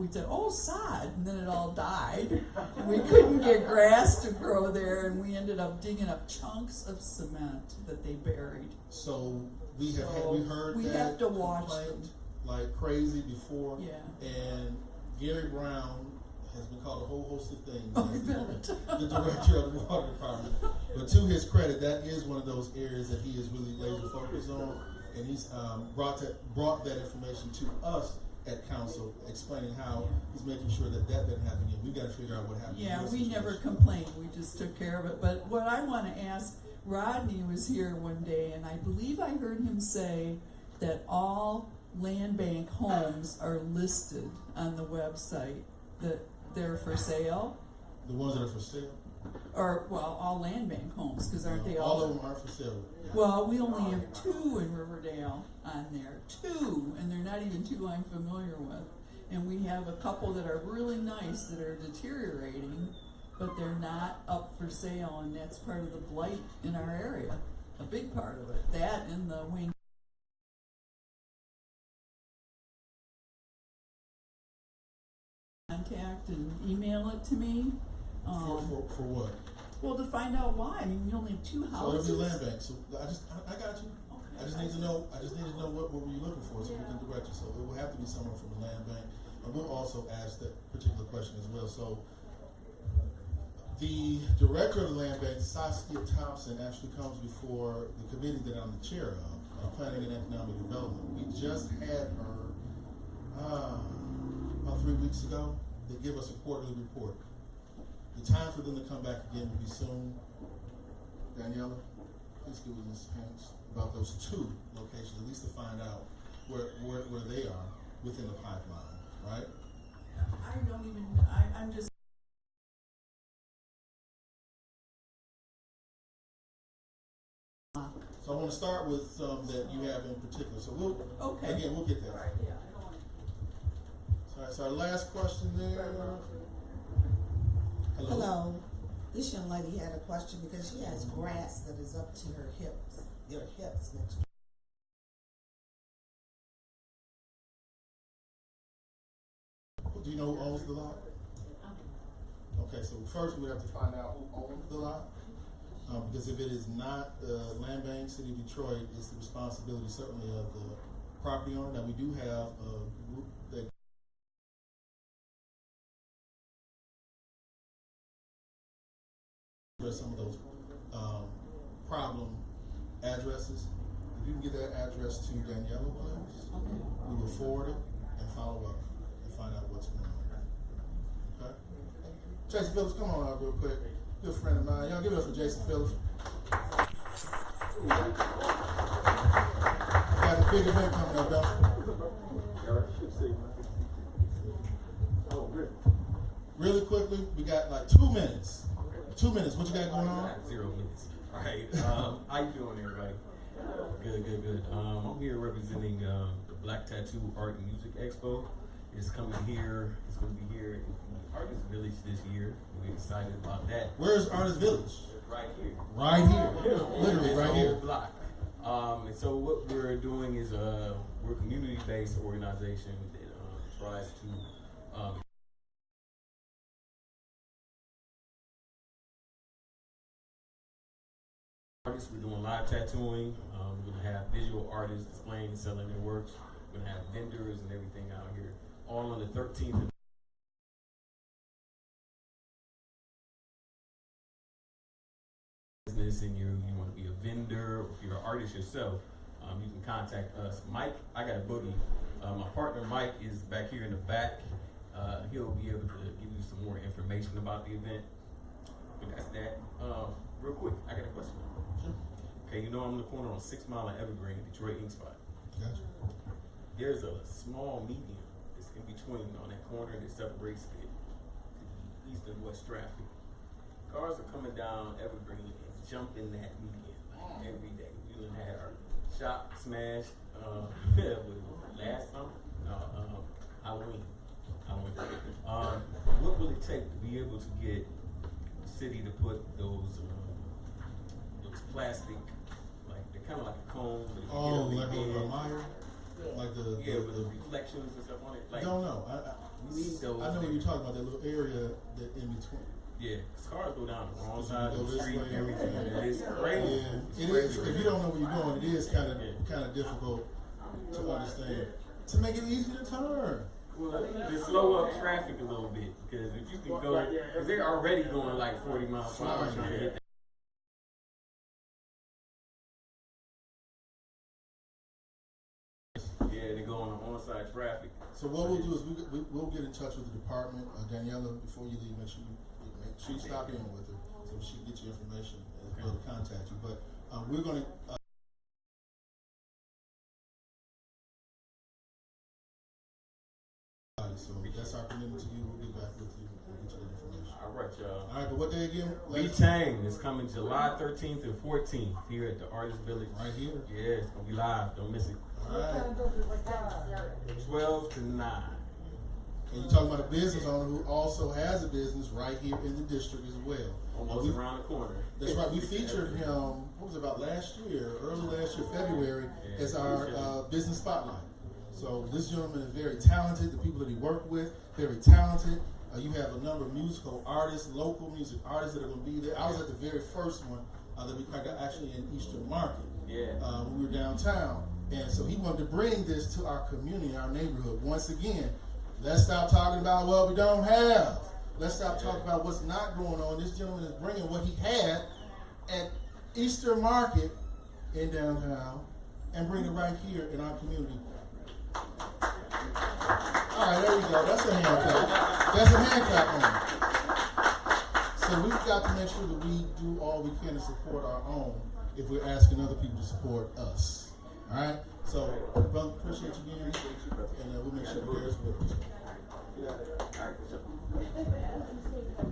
said, oh, sod, and then it all died. And we couldn't get grass to grow there, and we ended up digging up chunks of cement that they buried. So we heard we that have to watch complaint them like crazy before. Yeah. And Gary Brown has been called a whole host of things. Oh, the director of the water department. But to his credit, that is one of those areas that he is really laser focused on, and he's brought that information to us at council, explaining how he's making sure that doesn't happen again. We've got to figure out what happened. Yeah, we never complained. We just took care of it. But what I want to ask, Rodney was here one day, and I believe I heard him say that all land bank homes are listed on the website, that they're for sale. The ones that are for sale? Or, well, all land bank homes, because aren't they all? All of them are for sale. Well, we only have 2 in Riverdale on there. 2, and they're not even 2 I'm familiar with. And we have a couple that are really nice that are deteriorating, but they're not up for sale, and that's part of the blight in our area. A big part of it. That and the wing. Contact and email it to me. For what? Well, to find out why. I mean, you only have two houses. So it'll be land bank. So I got you. Okay. I just need to know what were you looking for, so we can direct you. So it will have to be someone from the land bank. And we'll also ask that particular question as well. So the director of the land bank, Saskia Thompson, actually comes before the committee that I'm the chair of, Planning and Economic Development. We just had her about 3 weeks ago. They give us a quarterly report. The time for them to come back again will be soon. Daniela, please give us hints about those two locations, at least to find out where they are within the pipeline, right? I'm just. So I want to start with some that you have in particular. So we'll get there. So our last question there. Hello. This young lady had a question because she has grass that is up to her hips. Their hips next. Do you know who owns the lot? Okay, so first we have to find out who owns the lot. Because if it is not the Land Bank, City of Detroit, it's the responsibility certainly of the property owner. Now we do have a group that address some of those problem addresses. If you can get that address to Daniela, please, we will forward it and follow up and find out what's going on. Okay? Jason Phillips, come on out real quick. Good friend of mine. Y'all give it up for Jason Phillips. Got a big event coming up, though. Really quickly, we got like 2 minutes. 2 minutes. What you got going on? 0 minutes. All right. How you doing, everybody? Good. I'm here representing the Black Tattoo Art and Music Expo. It's coming here. It's going to be here in the Artist Village this year. We're excited about that. Where's Artist Village? Right here. Right here. Literally right here. Block. And so what we're doing is we're a community-based organization that tries to artists. We're doing live tattooing. We're going to have visual artists displaying and selling their works. We're going to have vendors and everything out here. All on the 13th. Business and you want to be a vendor, or if you're an artist yourself, you can contact us. Mike, I got a boogie. My partner Mike is back here in the back. He'll be able to give you some more information about the event. But that's that. Real quick, I got a question. Sure. Okay, you know I'm on the corner on 6 Mile and Evergreen, Detroit Ink Spot. Gotcha. There's a small median that's in between on that corner that separates the east and west traffic. Cars are coming down Evergreen and jumping that median like every day. We done had our shop smashed last summer, Halloween. What will it take to be able to get the city to put those plastic, like they're kind of like a cone? Like a Meyer? Like with the reflections and stuff on it. Like, don't know. we need those. I know what you're talking about, that little area that in between. Yeah, cars go down the wrong side of the street and everything. It's crazy. Yeah. It is. If you don't know what you're doing, it is kind of difficult to understand. To make it easy to turn. Well, to slow up traffic a little bit, because if you can go, because they're already going like 40 miles per hour trying to hit that. Yeah, they go on the on-side traffic. So what we'll do is we'll get in touch with the department, Daniela, before you leave. Make sure you stop in with her so she can get your information as well to contact you. But we're going to. So that's our commitment to you. We'll get back with you and get you the information. All right, y'all. All right, but what day again? V-Tang is coming July 13th and 14th here at the Artist Village. Right here? Yeah, it's going to be live. Don't miss it. All right. 12 to 9. And you're talking about a business owner who also has a business right here in the district as well. Almost around the corner. That's right. We featured him, what was it, about last year, early last year, February, as our business spotlight. So this gentleman is very talented. The people that he worked with, very talented. You have a number of musical artists, local music artists that are going to be there. I was at the very first one that we got actually in Eastern Market when we were downtown. And so he wanted to bring this to our community, our neighborhood. Once again, let's stop talking about what we don't have. Let's stop talking about what's not going on. This gentleman is bringing what he had at Eastern Market in downtown and bring it right here in our community. All right, there you go. That's a hand clap. That's a hand clap on it. So we've got to make sure that we do all we can to support our own if we're asking other people to support us. All right? So, brother, appreciate you again. And we'll make sure the bears with us.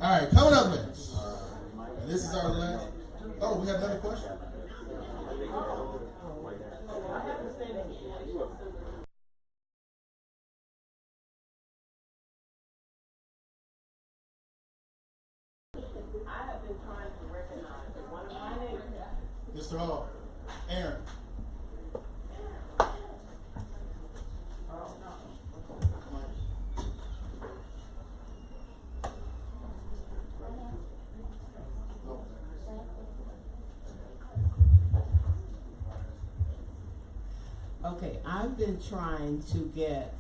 All right, coming up next. And this is our last. Oh, we have another question? I have been trying to recognize that one of my neighbors. Mr. Hall. Aaron. Okay, I've been trying to get,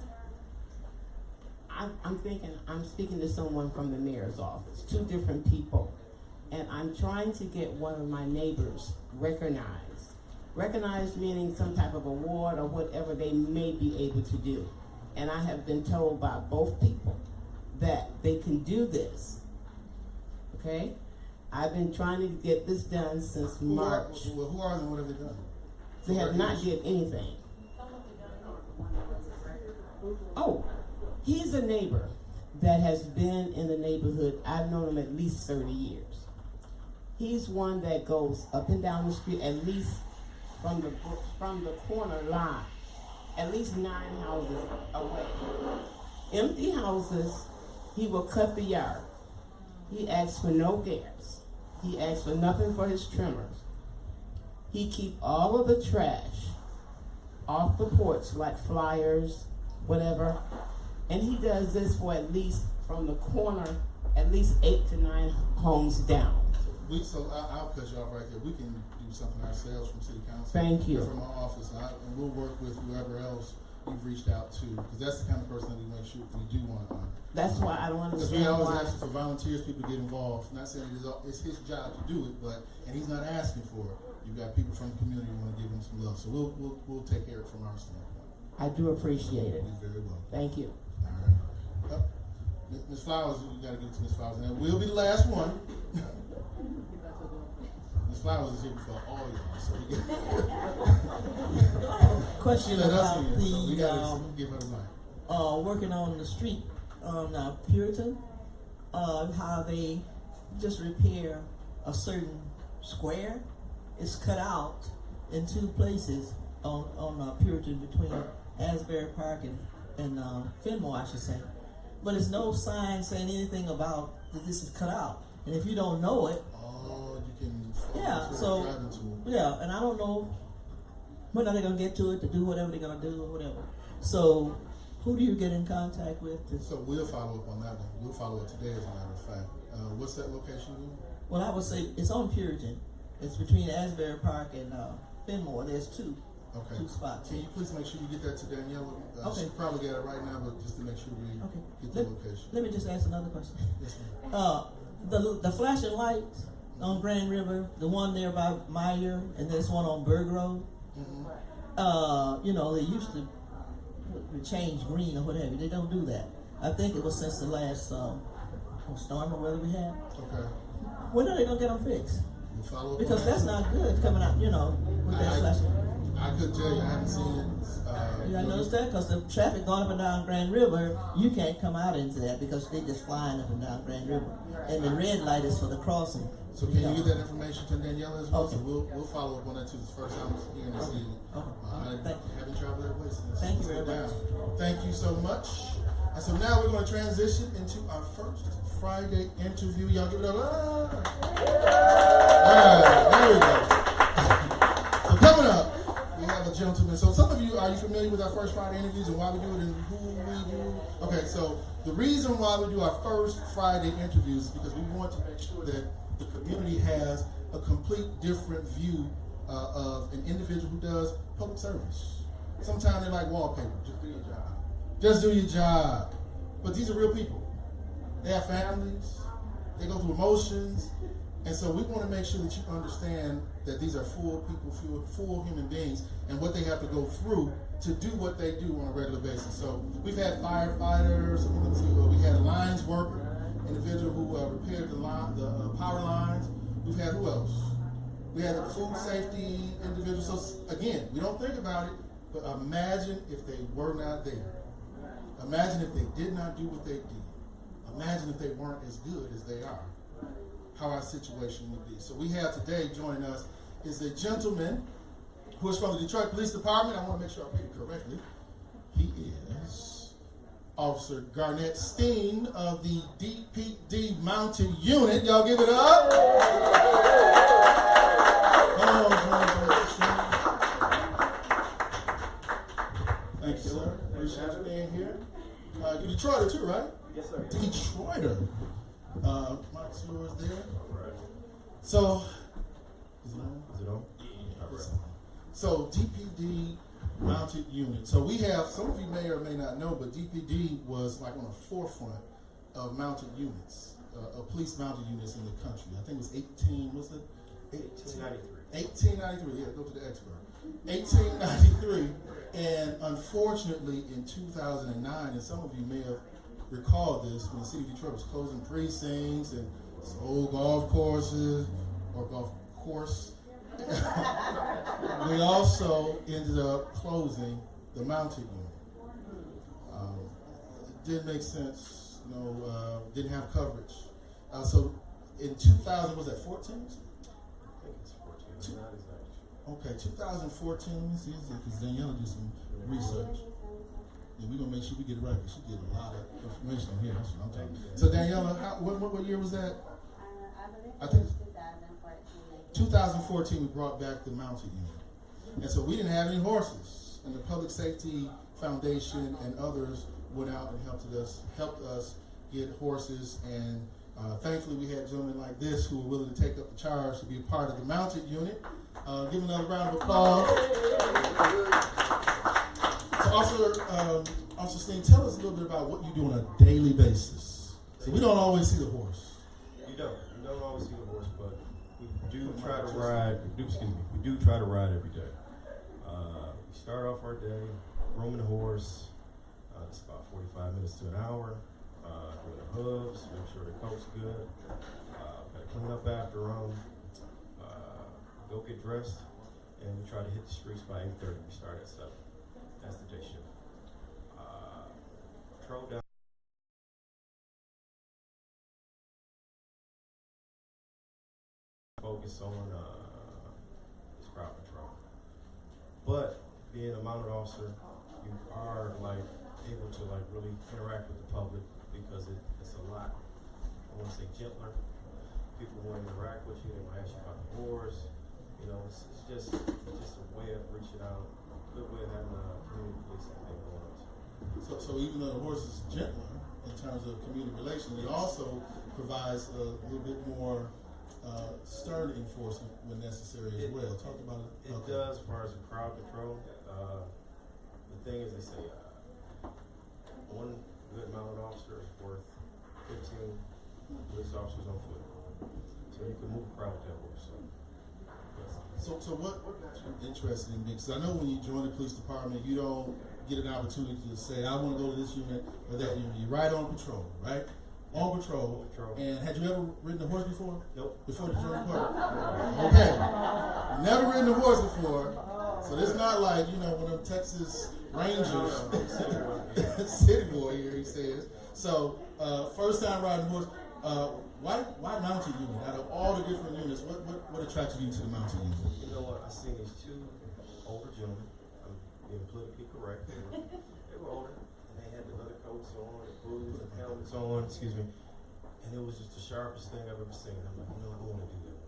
I'm thinking, I'm speaking to someone from the mayor's office, 2 different people, and I'm trying to get one of my neighbors recognized. Recognized meaning some type of award or whatever they may be able to do. And I have been told by both people that they can do this, okay? I've been trying to get this done since March. Who are they? What have they done? They have not did anything. Oh, he's a neighbor that has been in the neighborhood. I've known him at least 30 years. He's one that goes up and down the street, at least from the corner line, at least 9 houses away. Empty houses, he will cut the yard. He asks for no gas. He asks for nothing for his trimmers. He keep all of the trash off the porch, like flyers, whatever. And he does this for at least from the corner, at least 8 to 9 homes down. I'll cut you off right there. We can do something ourselves from City Council. Thank you. From our office, and we'll work with whoever else you've reached out to, because that's the kind of person that we make sure we do want to honor. That's why I don't understand. Because we always ask for volunteers, people to get involved. Not saying it's his job to do it, and he's not asking for it. You've got people from the community who want to give him some love, so we'll take care of it from our standpoint. I do appreciate it. You're very welcome. Thank you. All right. Ms. Flowers, you got to get to Ms. Flowers, and that will be the last one. Ms. Flowers is here before all y'all, so we get. Question about we gotta give her the mic. Working on the street on Puritan, how they just repair a certain square. It's cut out in 2 places on Puritan between Asbury Park and Fenmore, I should say. But there's no sign saying anything about that this is cut out. And if you don't know it, you can. And I don't know when are they gonna get to it to do whatever they're gonna do or whatever. So who do you get in contact with? So we'll follow up on that one. We'll follow up today, as a matter of fact. What's that location again? Well, I would say it's on Puritan. It's between Asbury Park and Fenmore. There's 2 spots. Can you please make sure you get that to Daniela? Okay. She probably got it right now, but just to make sure we get the location. Let me just ask another question. Yes, ma'am. The flashing lights on Grand River, the one there by Meyer, and this one on Berg Road. They used to change green or whatever. They don't do that. I think it was since the last storm or weather we had. Okay. When are they gonna get them fixed? We'll follow up Because that's not good coming out, with that flashing. I couldn't tell you. I haven't seen it. I noticed that because the traffic going up and down Grand River, you can't come out into that because they just flying up and down Grand River. And the red light is for the crossing. So can you get that information to Daniela as well? Okay. So we'll follow up on that too. It's the first time I'm hearing this evening. I haven't traveled that way since. Thank you very much. Thank you so much. And so now we're going to transition into our first Friday interview. Y'all give it up. All right, there we go. So coming up, we have a gentleman. So some of you, are you familiar with our first Friday interviews and why we do it and who we do? Okay, so the reason why we do our first Friday interviews is because we want to make sure that the community has a complete different view of an individual who does public service. Sometimes they're like wallpaper. Just do your job. Just do your job. But these are real people. They have families. They go through emotions. And so we want to make sure that you understand that these are full people, full human beings, and what they have to go through to do what they do on a regular basis. So we've had firefighters, we had a lines worker, individual who repaired the power lines. We've had who else? We had the food safety individual. So again, we don't think about it, but imagine if they were not there. Imagine if they did not do what they did. Imagine if they weren't as good as they are. How our situation would be. So we have today joining us is a gentleman who is from the Detroit Police Department. I want to make sure I read it correctly. He is Officer Garnett Steen of the DPD Mounted Unit. Y'all give it up. Thank you, sir. Appreciate you being here. You're Detroiter too, right? Yes, sir. Detroiter. Mike's yours there. So, is it on? Yeah. So DPD Mounted Unit. So we have, some of you may or may not know, but DPD was like on the forefront of mounted units, of police mounted units in the country. I think it was 1893, yeah, go to the expert. 1893, and unfortunately in 2009, and some of you may have recalled this, when the city of Detroit was closing precincts and sold golf courses, or golf course, we also ended up closing the mounted unit. It didn't make sense, didn't have coverage. So in 2000, was that 14? I think it's 14. Not exactly. Okay, 2014, see, because Daniela did some research. And we're going to make sure we get it right, because she did a lot of information here. That's what I'm talking about. So Daniela, what year was that? I think 2014 we brought back the mounted unit. And so we didn't have any horses. And the Public Safety Foundation and others went out and helped us get horses. And thankfully we had gentlemen like this who were willing to take up the charge to be a part of the mounted unit. Give another round of applause. So Officer Steen, tell us a little bit about what you do on a daily basis. So we don't always see the horse. You don't always see the horse, but we do try to ride. We do try to ride every day. We start off our day grooming the horse. It's about 45 minutes to an hour. Doing the hooves, make sure the coat's good. Gotta clean up after them. Go get dressed, and we try to hit the streets by 8:30. We start at 7. That's the day shift. Patrol down. Focus on this crowd patrol. But being a mounted officer, you are able to really interact with the public because it's a lot. I want to say gentler. People want to interact with you. They want to ask you about the wars. It's just a way of reaching out. Good way of having a community policing thing going on. So even though the horse is gentler in terms of community relations, it also provides a little bit more stern enforcement when necessary as well. Talk about it. It does, as far as the crowd control. The thing is, they say one good mounted officer is worth 15 police officers on foot. So you can move a crowd with that horse. So what got you interested in me? Because I know when you join the police department, you don't get an opportunity to say, I want to go to this unit or that unit. You're right on patrol, right? On patrol. And had you ever ridden a horse before? Nope. Before you joined the department? Okay. Never ridden a horse before. So this not like, one of them Texas Rangers. City boy here, he says. So, first time riding a horse. Why mounted unit? Out of all the different units, what attracted you to the mounted unit? You know what? I seen these two older gentlemen. I'm being politically correct. They were older, and they had the leather coats on. it's on, excuse me. And it was just the sharpest thing I've ever seen. I'm like, you know, I want to do that.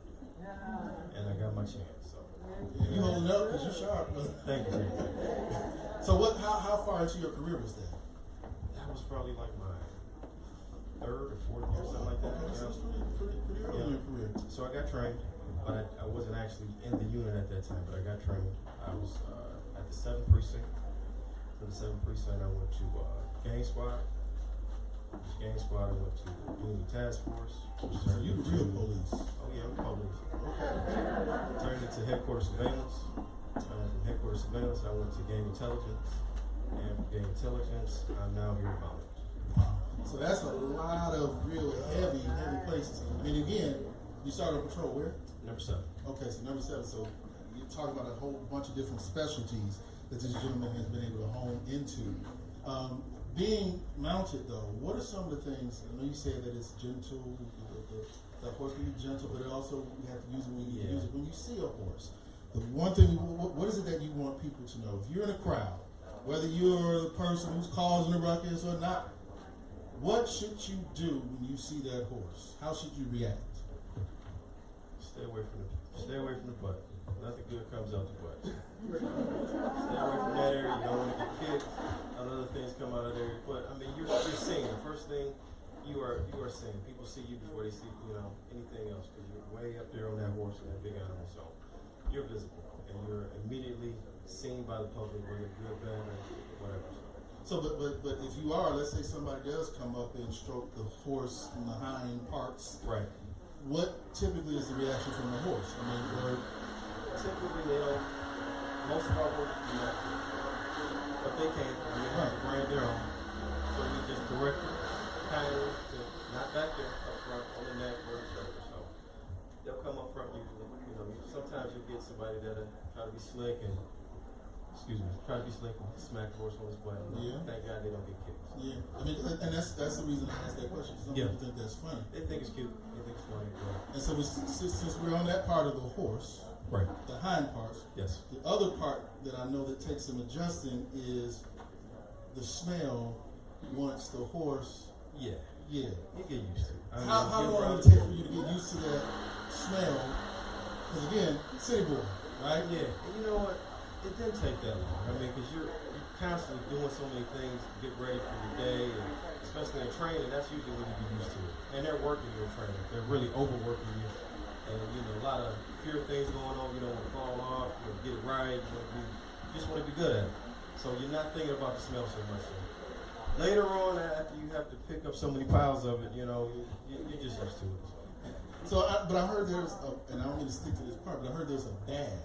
And I got my chance, so. You holding up because you're sharp. Thank you. So how far into your career was that? That was probably like my third or fourth year, something like that. Okay, so it's pretty early in your career. So I got trained, but I wasn't actually in the unit at that time, but I got trained. I was at the 7th precinct. From the 7th precinct, I went to gang squad. Gang squad, I went to the Unity Task Force. So you the real police? Oh yeah, I'm police. Okay. Turned into headquarters surveillance. From headquarters surveillance, I went to gang intelligence. And from gang intelligence, I'm now here at Bombage. So that's a lot of real heavy places. And again, you started on patrol where? Number 7. Okay, so number 7. So you're talking about a whole bunch of different specialties that this gentleman has been able to hone into. Being mounted, though, what are some of the things? I know you said that it's gentle. The horse can be gentle, but it also you have to use it when you use it. When you see a horse, the one thing, what is it that you want people to know? If you're in a crowd, whether you're the person who's causing a ruckus or not, what should you do when you see that horse? How should you react? Stay away from the butt. Nothing good comes out the butt. Stay away from that area. You don't want to get kicked. Other things come out of there. But I mean, you're seeing. The first thing you are seeing. People see you before they see anything else, because you're way up there on that horse and that big animal. So you're visible and you're immediately seen by the public, whether good, bad, or whatever. So, but if you are, let's say somebody does come up and stroke the horse in the hind parts, right? What typically is the reaction from the horse? I mean, typically they don't. Most of our horses do not, but they can't. I mean, they brand their own. So we just direct them, kind of, to not back there, up front, on the neck or the shoulder. So they'll come up front usually. Sometimes you'll get somebody that'll try to be slick and. Try to be slick and smack the horse on his butt. Yeah. Thank God they don't get kicked. Yeah, I mean, and that's the reason I asked that question. Some people think that's funny. They think it's cute. They think it's funny. And so since we're on that part of the horse, right? The hind parts. Yes. The other part that I know that takes some adjusting is the smell once the horse. Yeah. Yeah. You get used to it. How long would it take for you to get used to that smell? Because again, city boy, right? Yeah. And you know what? It didn't take that long. I mean, because you're constantly doing so many things to get ready for the day, and especially in training, that's usually when you get used to it. And they're working your training. They're really overworking you. And, a lot of fear things going on. You don't want to fall off. You want to get it right. You just want to be good at it. So you're not thinking about the smell so much. So later on, after you have to pick up so many piles of it, you're just used to it. So, but I heard and I don't mean to stick to this part, but I heard there's a bag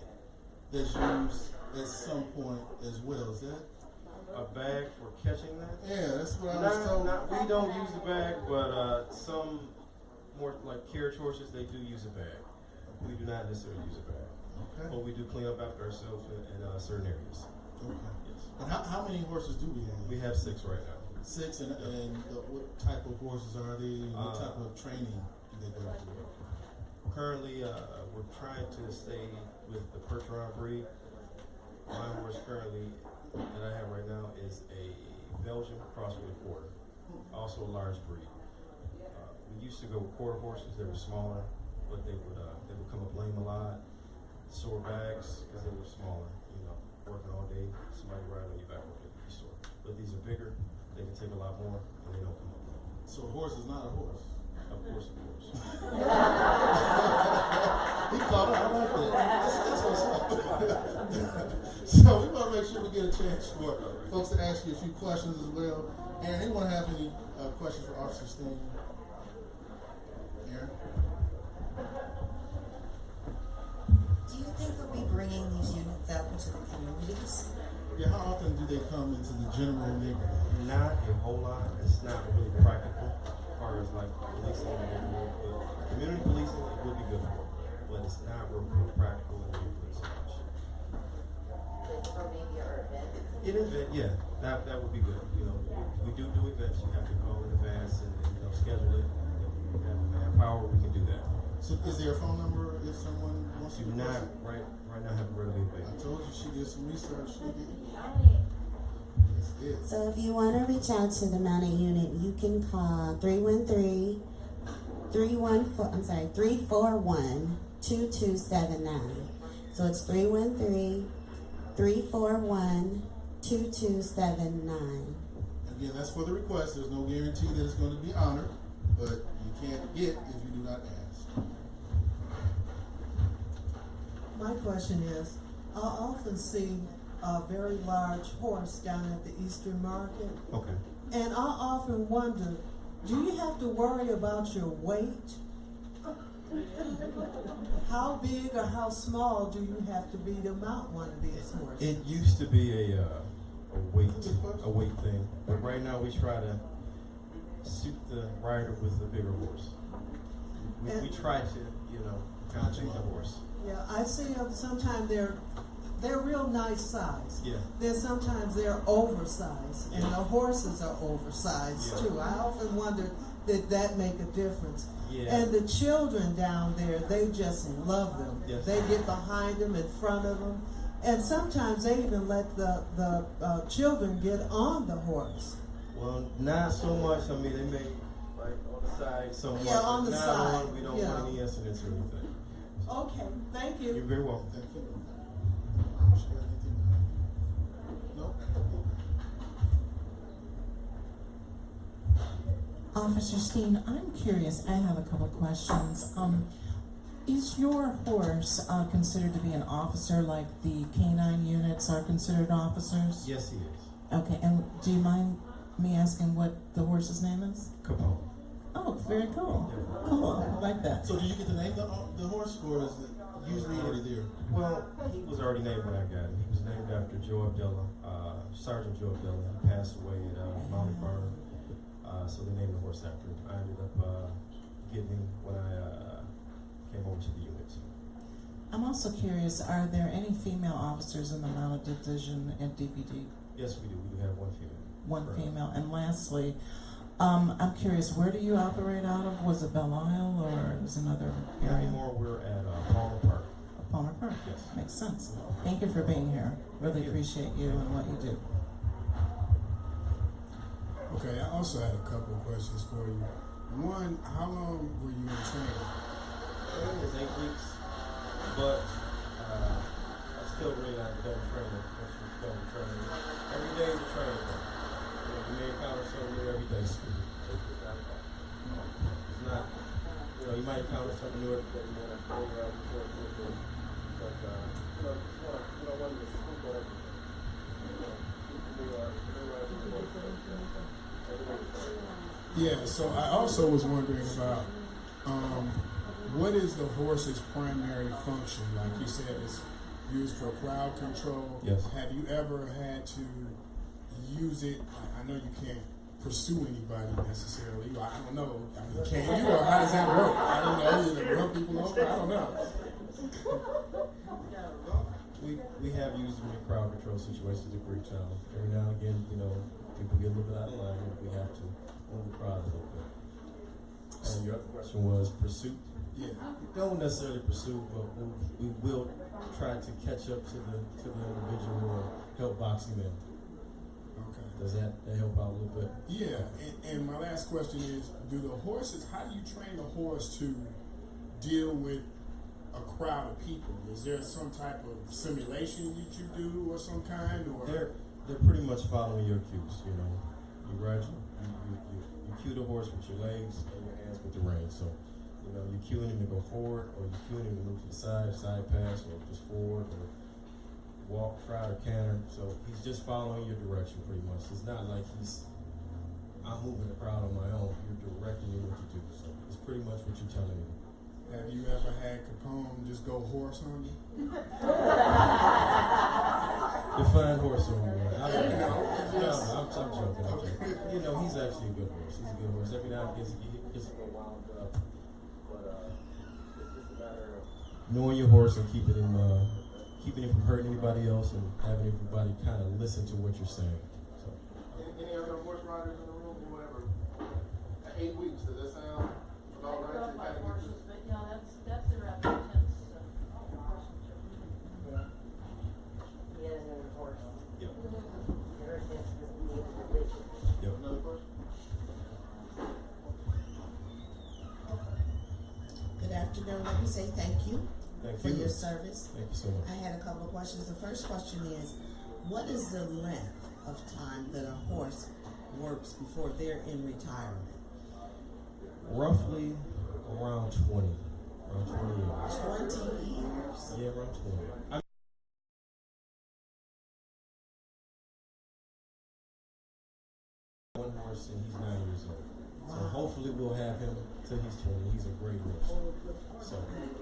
that's used at some point as well. Is that a bag for catching that? Yeah, that's what I was told. We don't use the bag, but some more like carriage horses, they do use a bag. We do not necessarily use a bag. Okay. But we do clean up after ourselves in certain areas. Okay. Yes. And how many horses do we have? We have 6 right now. 6, and what type of horses are they? What type of training do they go through? Currently, we're trying to stay with the Percheron breed. My horse currently that I have right now is a Belgian crossed with a quarter, also a large breed. We used to go with quarter horses; they were smaller, but they would come up lame a lot, sore backs because they were smaller. Working all day, somebody riding on your back would be sore. But these are bigger; they can take a lot more, and they don't come up lame. So a horse is not a horse. Of course, of course. He caught it. I like that. That's what's up. So we want to make sure we get a chance for folks to ask you a few questions as well. Aaron, anyone have any questions for Officer Steen? Aaron? Do you think we'll be bringing these units out into the communities? Yeah, how often do they come into the general neighborhood? Not a whole lot. It's not really practical as far as like policing in the neighborhood. But community policing, it would be good for it. But it's not real practical in the policing much. Or maybe our events? An event, yeah. That would be good. We do events. You have to call in advance and schedule it. If we have the manpower, we can do that. So is there a phone number if someone wants to? Do not right now have a readily available. I told you she did some research. She did. So if you want to reach out to the Mounted Unit, you can call 341-2279. So it's 341-2279. Again, that's for the request. There's no guarantee that it's going to be honored, but you can't get if you do not ask. My question is, I often see a very large horse down at the Eastern Market. Okay. And I often wonder, do you have to worry about your weight? How big or how small do you have to be to mount one of these horses? It used to be a weight thing, but right now we try to suit the rider with a bigger horse. We try to, compensate the horse. Yeah, I see them. Sometimes they're real nice size. Yeah. Then sometimes they're oversized, and the horses are oversized too. I often wonder, did that make a difference? Yeah. And the children down there, they just love them. Yes. They get behind them, in front of them, and sometimes they even let the children get on the horse. Well, not so much. I mean, they may like on the side somewhat. Yeah, on the side. We don't want any incidents or anything. Okay, thank you. You're very welcome. Thank you. No? Officer Steen, I'm curious. I have a couple of questions. Is your horse considered to be an officer like the canine units are considered officers? Yes, he is. Okay, and do you mind me asking what the horse's name is? Capone. Oh, very cool. Cool, I like that. So do you get to name the horse, or is it usually already there? Well, he was already named when I got him. He was named after Joe Abdullah, Sergeant Joe Abdullah. He passed away at Mount Vernon, so they named the horse after him. I ended up getting him when I came over to the unit. I'm also curious, are there any female officers in the Mounted Division at DPD? Yes, we do. We do have one female. One female. And lastly, I'm curious, where do you operate out of? Was it Belle Isle or is another Not area? anymore. We're at Palmer Park. Palmer Park. Yes. Makes sense. Thank you for being here. Really appreciate you and what you do. Okay, I also had a couple of questions for you. One, how long were you in training? Training is 8 weeks, but I still really not done training. Once you're done training, every day is a training day. You may encounter something new every day. It's not, you might encounter something new every day. You want to go around before it goes in. But, you don't want to speak on it. Yeah, so I also was wondering about what is the horse's primary function? Like you said, it's used for crowd control. Yes. Have you ever had to use it? I know you can't pursue anybody necessarily. I don't know. I mean, can you, or how does that work? I don't know. You run people over? I don't know. We have used them in crowd control situations at Greek Town. Every now and again, people get a little bit out of line, and we have to move the crowd a little bit. And your other question was pursuit. Yeah. We don't necessarily pursue, but we will try to catch up to the individual or help box him in. Okay. Does that help out a little bit? Yeah, and my last question is, how do you train a horse to deal with a crowd of people? Is there some type of simulation that you do or some kind? Or They're pretty much following your cues, You cue the horse with your legs and your hands with the reins. So, you're cueing him to go forward, or you're cueing him to move to the side pass, or just forward, or walk, trot, or canter. So he's just following your direction pretty much. It's not like I'm moving the crowd on my own. You're directing me what to do. So it's pretty much what you're telling me. have you ever had Capone just go horse on you? Define horse on me. I'm joking. He's actually a good horse. He's a good horse. Every now and again, he gets a little wound up. But it's just a matter of knowing your horse and keeping him from hurting anybody else and having everybody kind of listen to what you're saying. So. Any other horse riders in the room or whatever? 8 weeks, does that sound about right? That's the repetitions. He has a horse. Yep. Yours is you Thank for you. your service. Thank you so much. I had a couple of questions. The first question is, what is the length of time that a horse works before they're in retirement? Roughly around 20. Around 20 years. 20 years? Yeah, around 20. One horse and he's 9 years old. So hopefully we'll have him till he's 20. He's a great horse. So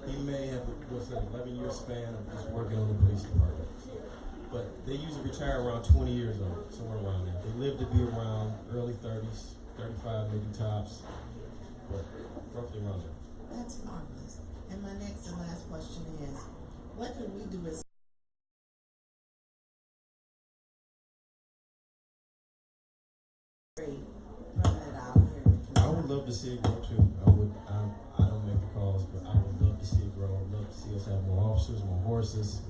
he may have what's an 11-year span of just working on the police department. But they usually retire around 20 years old, somewhere around there. They live to be around early 30s, 35 maybe tops, but roughly around there. That's marvelous. And my next and last question is, what can we do as I would love to see it grow too. I don't make the calls, but I would love to see it grow. I'd love to see us have more officers, more horses.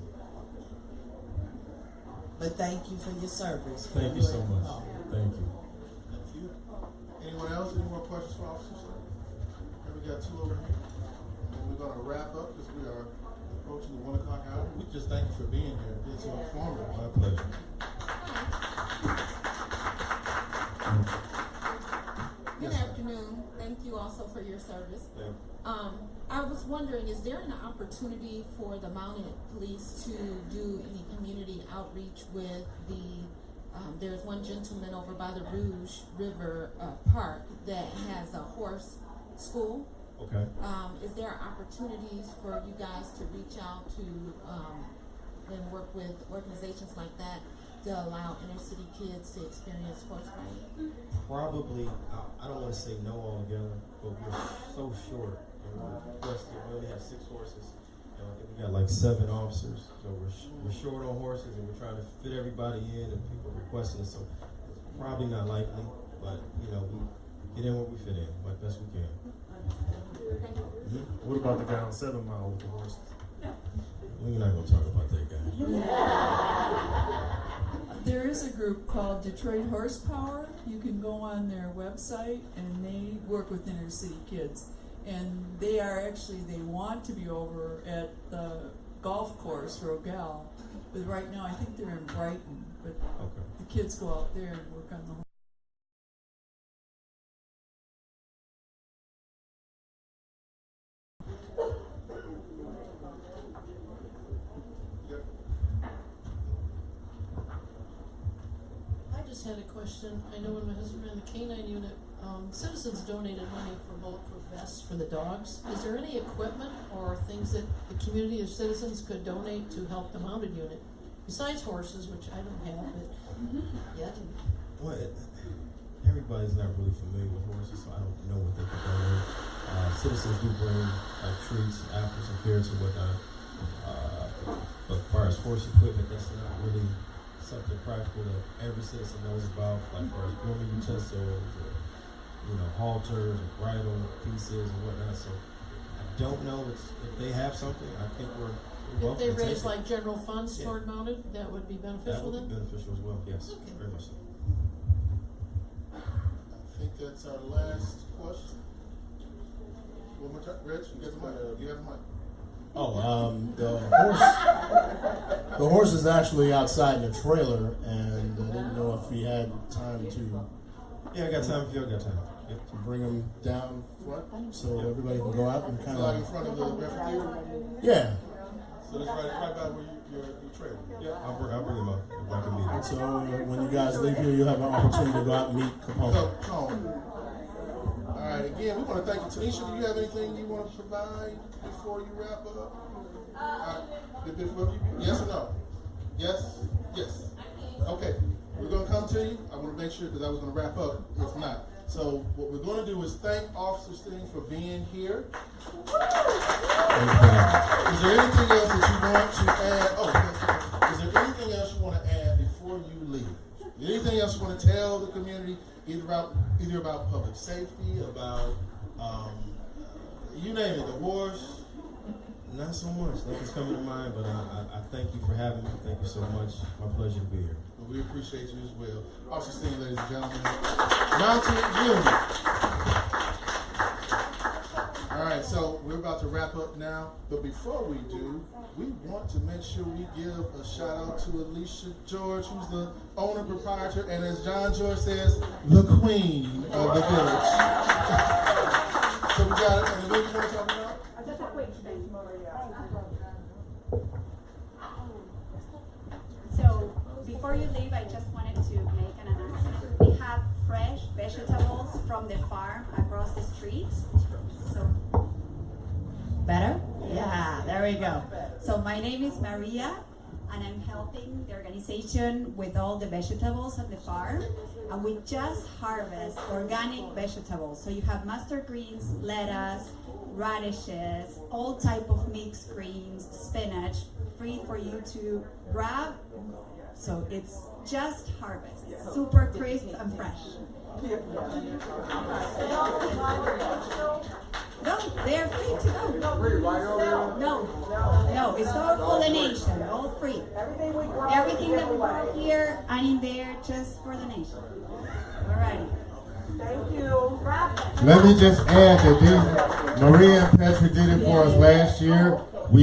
But thank you for your service. Thank you so much. Thank you. Thank you. Anyone else? Any more questions for officers? Okay, we got 2 over here. And we're going to wrap up because we are approaching the 1 o'clock hour. We just thank you for being here. It's so informative. My pleasure. Good afternoon. Thank you also for your service. Thank you. I was wondering, is there an opportunity for the mounted police to do any community outreach with the, there's one gentleman over by the Rouge River Park that has a horse school. Okay. Is there opportunities for you guys to reach out to and work with organizations like that to allow inner city kids to experience horse riding? Probably, I don't want to say no altogether, but we're so short. And we only have 6 horses. And I think we got like 7 officers. So we're short on horses and we're trying to fit everybody in and people requesting. So it's probably not likely, but you know, we get in where we fit in, but best we can. What about the guy on 7 Mile with the horses? We're not going to talk about that guy. There is a group called Detroit Horsepower. You can go on their website and they work with inner city kids. And they are actually, they want to be over at the golf course, Rogel. But right now I think they're in Brighton. But the kids go out there and work on the horse. Had a question. I know when my husband ran the canine unit, citizens donated money for bulletproof vests for the dogs. Is there any equipment or things that the community of citizens could donate to help the mounted unit besides horses, which I don't have, but yet? Well, everybody's not really familiar with horses, so I don't know what they can donate. Citizens do bring like treats, apples, and carrots and whatnot. But as far as horse equipment, that's not really something practical that every citizen knows about, like for grooming utensils, or, halters, or bridle pieces, and whatnot. So I don't know if they have something. I think we're If welcome they to raise take it. like general funds toward mounted, that would be beneficial That would be then? beneficial as well. Yes, very much so. I think that's our last question. One more time. Rich, you got the mic. You have the mic. The horse is actually outside in the trailer, and I didn't know if we had time to. Yeah, I got time if you got time. Yep. To bring him down front, so everybody can go out and kind Like of. in front of the refrigerator? Yeah. So that's right by where your trailer. Yeah, I'll bring him up if I can meet him. So when you guys leave here, you'll have an opportunity to go out and meet Capone. All right, again, we want to thank you. Tanisha, do you have anything you want to provide before you wrap up? Yes or no? Yes? Yes. Okay, we're going to come to you. I want to make sure because I was going to wrap up if not. So what we're going to do is thank Officer Sting for being here. Is there anything else that you want to add? Is there anything else you want to add before you leave? Anything else you want to tell the community, either about public safety, about you name it, the wars? Not so much. Nothing's coming to mind, but I thank you for having me. Thank you so much. My pleasure to be here. Well, we appreciate you as well. Officer Sting, ladies and gentlemen. Mounted Unit. All right, so we're about to wrap up now, but before we do, we want to make sure we give a shout out to Alicia George, who's the owner, proprietor, and as John George says, the queen of the village. So we got it, and the village want to talk about? Just a quick thing, Maria. So, before you leave, I just wanted to make an announcement. We have fresh vegetables from the farm across the street. So, better? Yeah, there we go. So my name is Maria, and I'm helping the organization with all the vegetables at the farm. And we just harvest organic vegetables. So you have mustard greens, lettuce, radishes, all type of mixed greens, spinach, free for you to grab. So it's just harvest, super crisp and fresh. No, they're free to go. No, it's all for the nation, all free. Everything that we grow here and in there, just for the nation. Alrighty. Thank you. Let me just add that this, Maria and Patrick did it for us last year. We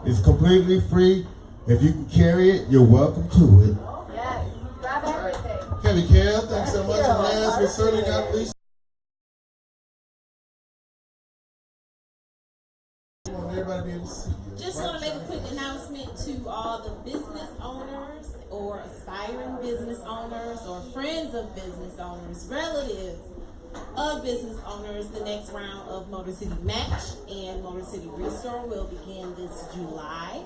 It's completely free. If you can carry it, you're welcome to it. Yes, grab everything. Kelly Kell, thanks so much. And last but certainly not least, I want everybody to be able to see you. Just want to make a quick announcement to all the business owners or aspiring business owners or friends of business owners, relatives of business owners. The next round of Motor City Match and Motor City Restore will begin this July.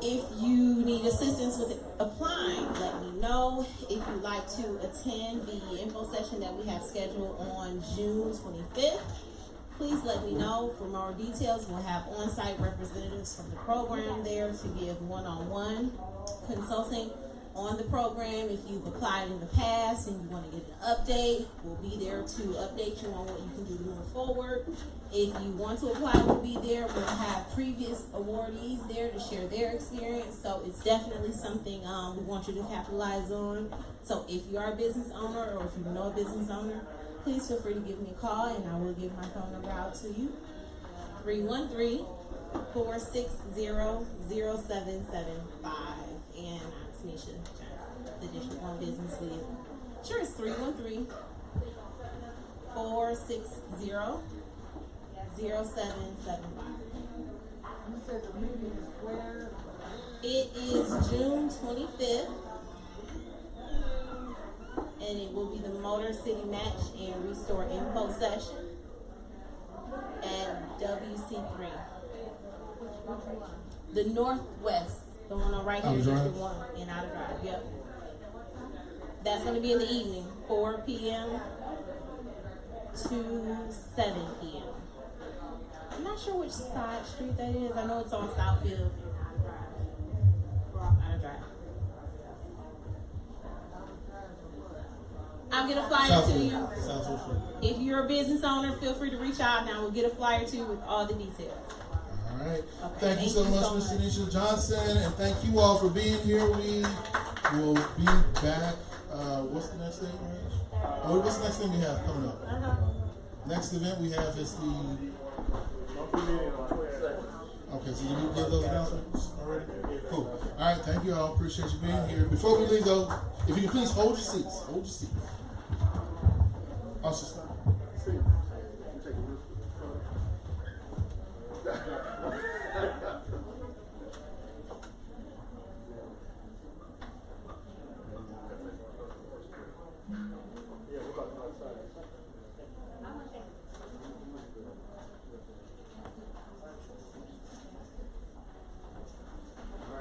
If you need assistance with applying, let me know. If you'd like to attend the info session that we have scheduled on June 25th, please let me know. For more details, we'll have on-site representatives from the program there to give one-on-one consulting on the program. If you've applied in the past and you want to get an update, we'll be there to update you on what you can do to move forward. If you want to apply, we'll be there. We'll have previous awardees there to share their experience. So it's definitely something we want you to capitalize on. So if you are a business owner or if you know a business owner, please feel free to give me a call and I will give my phone number out to you. 313-460-0775. And I'm Tanisha Johnson, the District 1 Business Liaison. Sure, it's 313-460-0775. It is June 25th, and it will be the Motor City Match and Restore Info session at WC3. The Northwest, the one on right here, District 1 in Outer Drive. Yep. That's going to be in the evening, 4 p.m. to 7 p.m. I'm not sure which side street that is. I know it's on Southfield. Outer Drive. I'll get a flyer to you. If you're a business owner, feel free to reach out and I will get a flyer to you with all the details. All right. Thank you so much, Ms. Tanisha Johnson, and thank you all for being here. We will be back. What's the next thing, Rich? What's the next thing we have coming up? Next event we have is the... Okay, so you give those announcements already? Cool. All right, thank you all. Appreciate you being here. Before we leave, though, if you can please hold your seats. Hold your seats. Also, stop.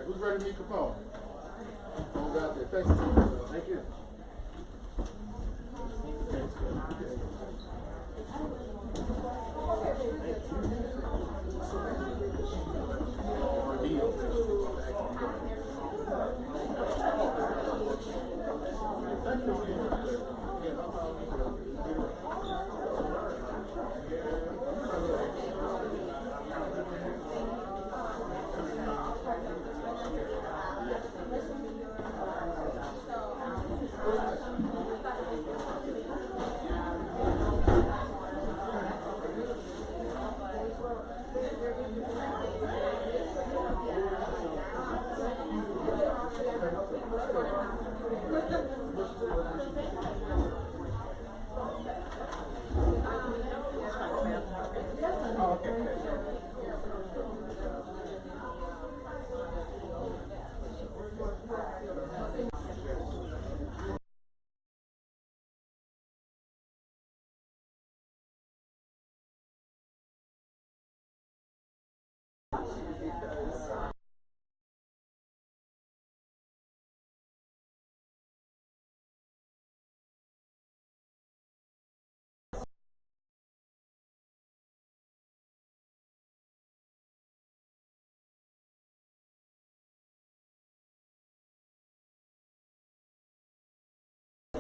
Who's ready to meet Capone? Hold out there. Thanks. Thank you.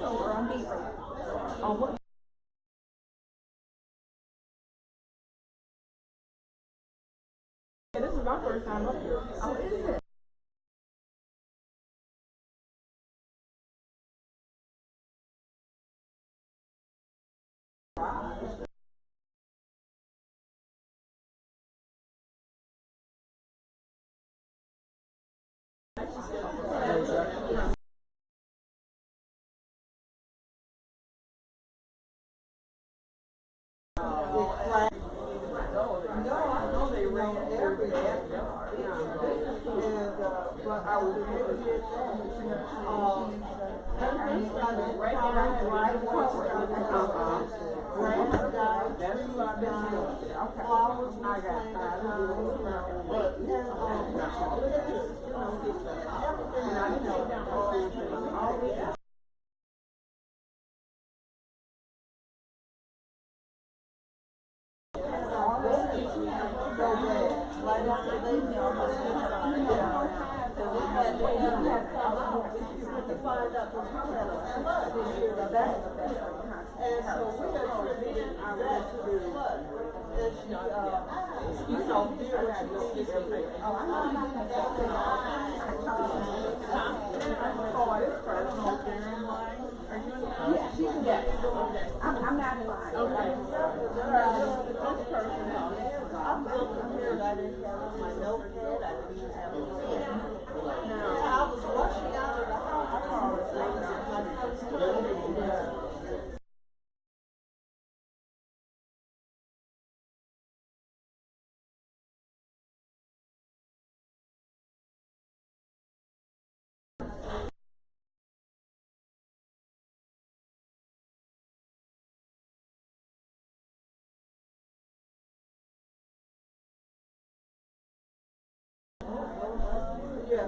over on Beaver. On what? Yeah, this is my first time up here. Oh, is it? But I was able to get I'm not in line. Okay. I'm prepared. I didn't have my notepad. I didn't have a pen. I was rushing out of the house. Yeah,